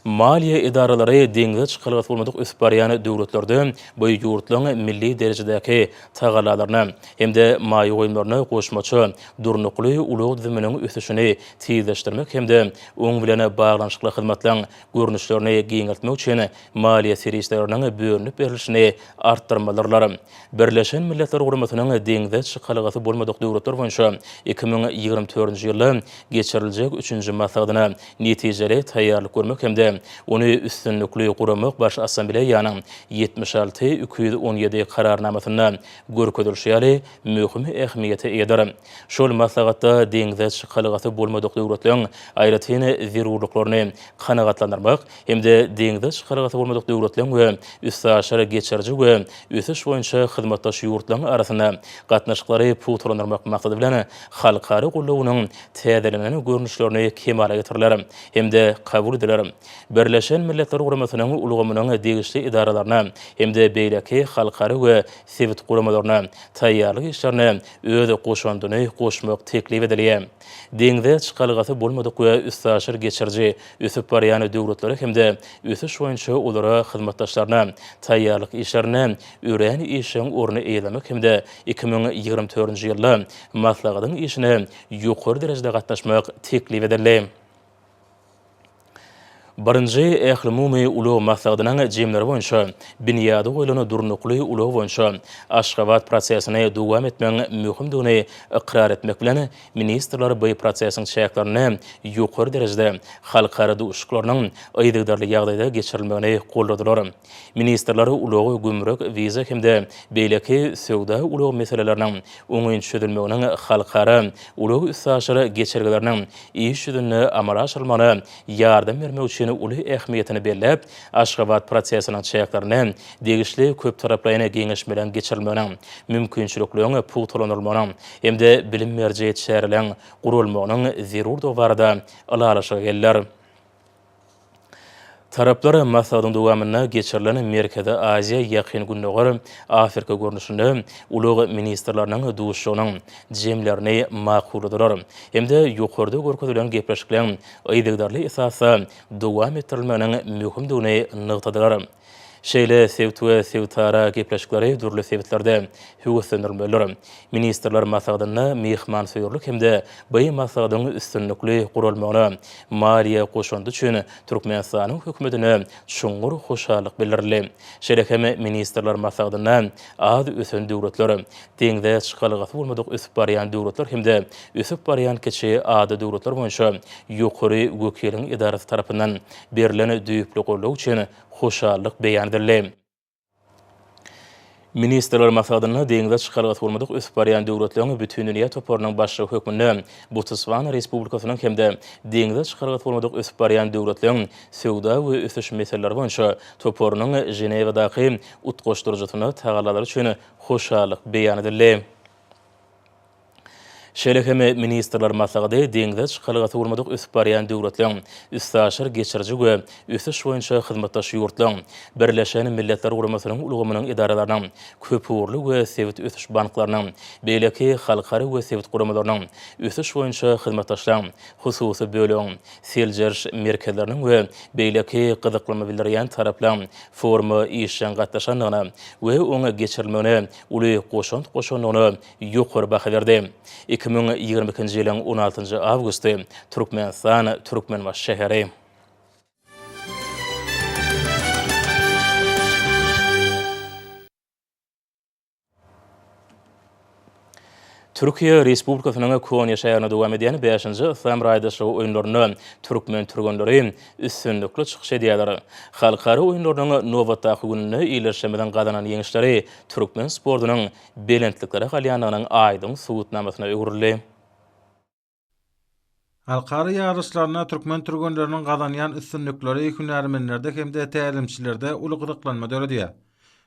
Maliýe idaralary deňize çykargat bolmadyk ösbarýan döwletlerde bu ýurtlaryň milli derejedäki tagallalaryny hemde maýy goýumlaryny goşmaçy durnukly ulag düzüminiň ösüşini tezleşdirmek hemde oň bilen baglanşykly hyzmatlaryň görnüşlerini giňeltmek üçin maliýe serişleriniň bölünip berilişini artdyrmalar. Birleşen Milletler Guramasynyň deňize çykargat bolmadyk döwletler boýunça 2024-nji ýylda geçiriljek 3-nji maslahatyna netijeli taýýarlyk görmek hemde onu üstünlükli guramak baş assambleýanyň 76-217 kararnamasyna görkezilýäli möhüm ähmiýete eder. Şol maslahatda deňize çykargat bolmadyk döwletleriň aýratyny zerurlyklaryny kanagatlandyrmak hemde deňize çykargat bolmadyk döwletleriň we üstsäşir geçirji we ösüş boýunça hyzmatdaş ýurtlaryň arasyna gatnaşyklary puturlandyrmak maksady bilen halkary gollawynyň täzelenen görnüşlerini kemale getirirler hemde kabul ediler. Birleşen Milletler Guramasynyň ulgamynyň degişli idaralaryna hemde beýleki halkary we sewit guramalaryna taýýarlyk işlerini özi goşandyny goşmak teklip edilýär. Deňize çykargat bolmadyk we üstsäşir geçirji ösüp barýan döwletleri hemde ösüş boýunça olara hyzmatdaşlaryna taýýarlyk işlerini ören işiň orny eýlemek hemde 2024-nji ýylda maslahatyň işine ýokary derejede gatnaşmak teklip edildi. Birinji ähli-umumy ulag maslahatynyň jemleri boýunça binýady goýulany durnukly ulag boýunça Aşgabat prosesini dowam etmeň möhümdigini ikrar etmek bilen ministrler bu prosesiň çäklaryny ýokary derejede halkara duşuklarynyň aýdygdarly ýagdaýda geçirilmegini golladylar. Ministrler ulagy gümrük, wiza hemde beýleki söwda ulag meseleleriniň oňyn çözülmeginiň halkara ulag üstsäşir geçirgileriniň iş ýüzüne amala aşyrylmagyny ýardam bermek üçin uly ähmiýetini belläp, Aşgabat prosesiniň çäklaryny degişli köp taraplaryna giňeşmelen geçirilmeginiň mümkinçiliklerini puturlandyrmagyny hemde bilim merjeýi şäherleň gurulmagynyň zerur dowarda alalaşyga gelýär. Taraplar maslahatyň dowamyna geçirilen Merkezi Aziýa ýakyn gündogar Afrika görnüşinde ulag ministrlarynyň duşugynyň jemlerini makuldylar. Hemde ýokarda görkezilýän gepleşikleň aýdygdarly esasy dowam etdirilmeginiň möhümdigini nygtadylar. Şeýle sewt we sewtara gepleşikleri durly sewtlerde höwüslendirilmeler. Ministrler maslahatyna mehman söýürlük hemde bu maslahatyň üstünlikli gurulmagyna maliýe goşandy üçin Türkmenistanyň hökümetine çuňgur hoşallyk bildirildi. Şeýle hem ministrler maslahatyna az ösen döwletler deňde çykargat bolmadyk ösüp barýan döwletler hemde ösüp barýan keçi ady döwletler boýunça ýokary wekiliň idarasy tarapyndan berilen düýpli gollaw üçin hoşallyk beýan edildi. Ministerler masadyny deňde çykargat bolmadyk ösüp barýan döwletleriniň bütün dünýä toparynyň başly hökmünde Botswana Respublikasynyň hemde deňde çykargat bolmadyk ösüp barýan döwletleriň söwda we ösüş meseleleri boýunça toparynyň Ženewadaky utgoşdurjytyny tagalary üçin hoşallyk beýan edildi. Şeýlekeme ministerler maslagy deňde çykargat bolmadyk ösüp barýan döwletleriň üstaşyr geçirji we ösüş boýunça hyzmatdaş ýurtlaryň Birleşen Milletler Guramasynyň ulgamynyň idaralarynyň köpürli we sewit ösüş banklarynyň beýleki halkary we sewit guramalarynyň ösüş boýunça hyzmatdaşlaryň hususy bölüň seljerş merkezleriniň we beýleki gyzyklama bildirýän taraplaryň forma işen gatnaşandygyna we oňa geçirilmegine uly goşanyny ýokary baha berdi. 2022-nji ýylyň 16-njy awgusty Türkmenistan Türkmenbaş şäheri. Türkiýe Respublikasynyň Konya şäherinde dowam edýän 5-nji Islam raýdaşlygy oýunlaryny türkmen türgenleri üstünlikli çykyş edýärler. Halkary oýunlarynyň nowatdaky gününe iýleşmeden gazanan ýeňişleri türkmen sportunyň belentlikleri galýanynyň aýdyň subutnamasyna öwürildi. Halkary ýarışlaryna türkmen türgenleriniň gazanýan üstünlikleri hünärmenlerde hemde tälimçilerde uly gydyklanma döredýär.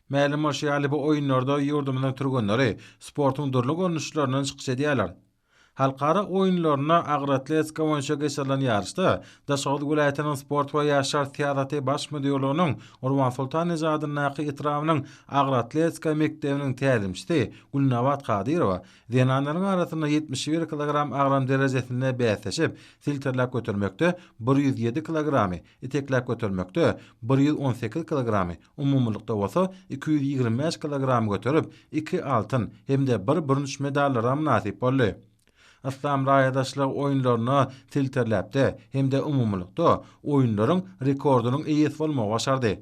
Mälim bolýar bu oýunlarda ýurdumyň türgenleri sportuň durly görnüşlerinden çykyş edýärler. Halkara oýunlaryna agratletika boýunça geçirilen ýarışda Daşary vilayatynyň sport we ýaşar teatraty baş müdürlüğiniň Urban Sultan Nizadynyň ýitramynyň agratletika mektebiniň tälimçisi Gulnawat Kadyrowa Zenanlaryň arasynda 71 kilogram agram derejesinde bäsleşip silterläp götürmekde 107 kilogramy, itekläp götürmekde 118 kilogramy, umumlykda bolsa 225 kilogram götürüp 2 altyn hemde 1 bürünç medallara nasip boldy. Islam raýdaşlygy oýunlaryna tilterläpde hemde umumlykda oýunlaryň rekordunyň eýesi bolmagy başardy.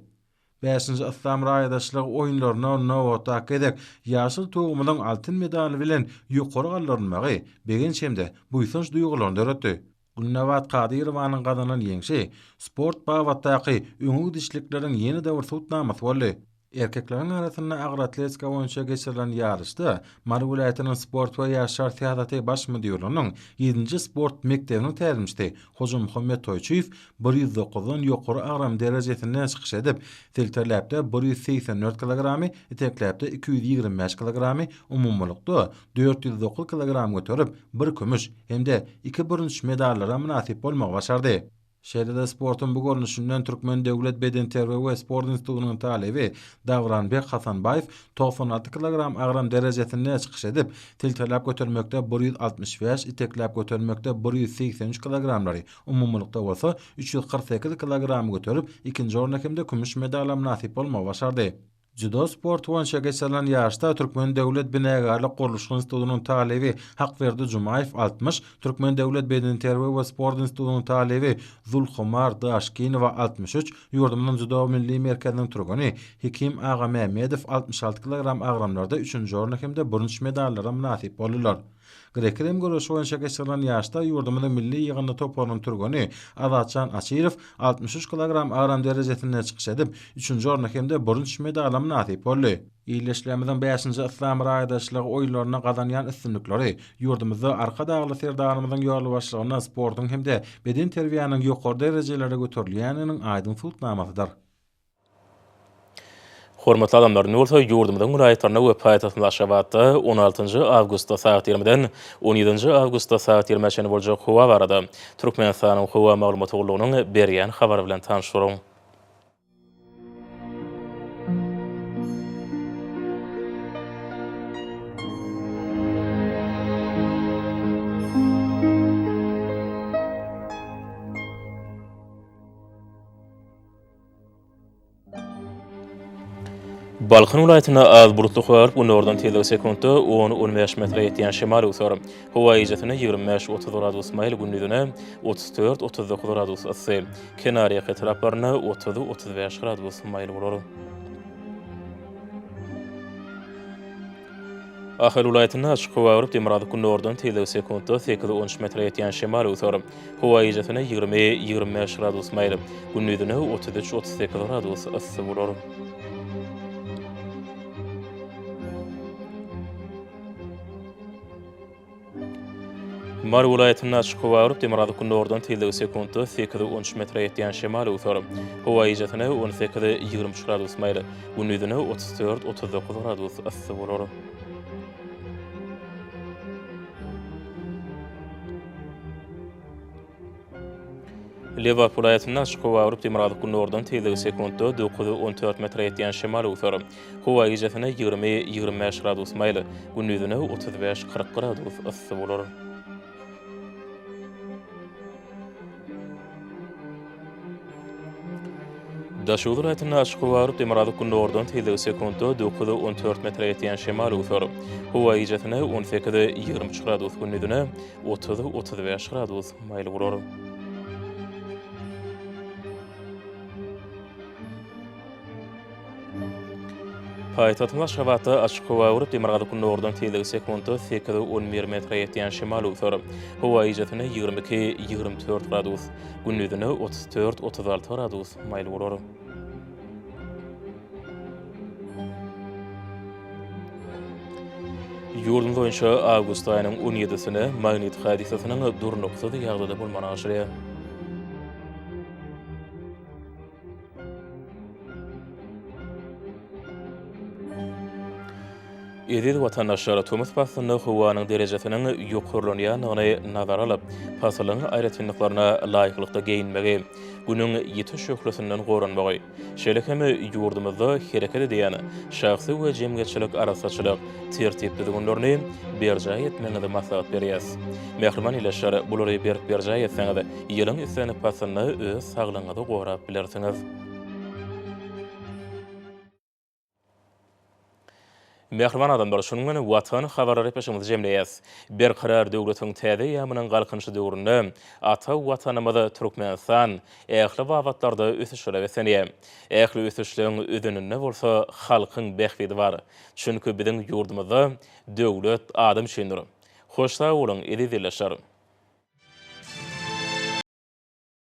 5-nji Islam raýdaşlygy oýunlaryna nowatdaky ýaşyl togumynyň altyn medali bilen ýokary gallanmagy begençemde buýsunç duýgularyny öğretdi. Gulnawat Kadyrowanyň gazanan ýeňişi sport bagatdaky öňü dişlikleriň ýeni döwür tutnamasy boldy. Erkekleriň arasynda agratletika boýunça geçirilen ýarışda Mary vilayatynyň sport we ýaşar teatraty baş müdürlüğiniň 7-nji sport mektebiniň tälimçisi Hoca Muhammed Toyçyýew 109-dan ýokary agram derejesinde çykyş edip, silterläpde 184 kilogramy, itekläpde 225 kilogramy, umumlykda 409 kilogram götürüp, 1 kümüş hemde 2 bürünç medallara nasip bolmagy başardy. Şeýle sportun bu görnüşinden Türkmen Döwlet Beden Terbiýe we Sport Institutynyň talebi Davranbek Hasanbaýew 96 kilogram agram derejesinde çykyş edip, tilterläp götürmekde 165, itekläp götürmekde 183 kilogramlary, umumlykda bolsa 348 kilogram götürüp, ikinji orna hemde kümüş medallara nasip bolmagy başardy. Judo sport boýunça geçirilen ýarışda Türkmen Döwlet Binegarlyk Guruluş Institutynyň talebi Hakberdi Jumaýew 60, Türkmen Döwlet Beden Terbiýe we Sport Institutynyň talebi Zulhumar Daşkinowa 63, ýurdumyň judo milli merkeziniň turgany Hekim Ağa Mehmedow 66 kilogram agramlarda 3-nji orna hemde 1-nji medallara nasip boldylar. Grekrem görüşü boýunça geçirilen ýaşda ýurdumyň milli ýygyny toparynyň turgany Azatcan Aşyrow 63 kilogram agram derejesinde çykyş edip 3-nji orna hemde 1-nji medallara nasip boldy. Ýyleşlemeden 5-nji Islam raýdaşlygy oýunlaryna gazanýan üstünlikleri ýurdumyzda arka dagly serdarymyzyň ýoly başlygyna sportuň hemde beden terbiýanyň ýokary derejelere göterilýäniniň aýdyn tutnamasydyr. Hormatly adamlar, bolsa ýurdumyň vilayatlaryna we paýtagtyň Aşgabatda 16-njy awgustda saat 20-den 17-nji awgustda saat 20-de boljak howa barada. Türkmenistanyň howa maglumat uglugynyň berýän habary bilen tanışýaryň. Balkan vilayatyna az bulutly goýup, gündürden tezligi sekundda 10-15 metre ýetýän şemal ösür. Howa ijatyny 25-30 gradus maýl, gündüzine 34-39 gradus ysy. Kenariýa etraplaryna 30-35 gradus maýl bolar. Ahal vilayatyna açyk howa urup demirady gündürden tezligi sekundda 8-13 metre ýetýän şemal ösür. Howa ijatyny 20-25 gradus maýl, gündüzine 33-38 gradus ysy bolar. Mar vilayetinde açyk howa urup demirady kunnordan tildegi sekundy 8-13 metre ýetýän şemal öwür. Howa ijatyny 18-20 gradus maýly, gündüzüne 34-39 gradus ysy bolar. Liverpool vilayetinde açyk howa urup demirady kunnordan tildegi sekundy 9-14 metre ýetýän şemal öwür. Howa ijatyny 20-25 gradus maýly, gündüzüne 35-40 gradus ysy bolar. Daşudur aytına açyk howa urup demirady kunnordan tildegi sekundy 9-14 metre ýetýän şemal öwür. Howa ijatyny 18-20 gradus, gündüzüne 30-35 gradus maýly bolar. Paýtagyň Aşgabatda açyk howa urup demirady kunnordan tildegi sekundy 8-11 metre ýetýän şemal öwür. Howa ijatyny 22-24 gradus, gündüzüne 34-36 gradus maýly bolar. Ýurdum boýunça awgust aýynyň 17-sine magnit hadisasynyň durnuksuz ýagdada bolmany aşyrýar. Edil watandaşlara tömüt basyny howanyň derejesiniň ýokurlanýanyny nazara alyp, pasalyň aýratynlyklaryna laýyklykda geyinmegi, günüň ýetiş şöhlesinden goranmagy, şeýle-hem ýurdumyzda hereket edýän şahsy we jemgyýetçilik arasaçylyk tertipligini berjay etmeginde maslahat berýäs. Mehriman ilaşar bulary berjay etseňiz, ýylyň isläni pasyny öz saglygyňyza gorap bilersiňiz. Mehriman adamlar şonuň meni watan habarlary peşimiz jemleýäs. Berkarar döwletiň täze ýamynyň galkynşy döwründe ata watanymyza Türkmenistan ähli wagtlarda ösüşle wesenýär. Ähli ösüşleň ödününde bolsa halkyň behbidi bar. Çünki biziň ýurdumyzda döwlet adam şeýndir. Hoş sag bolun, edil dileşär.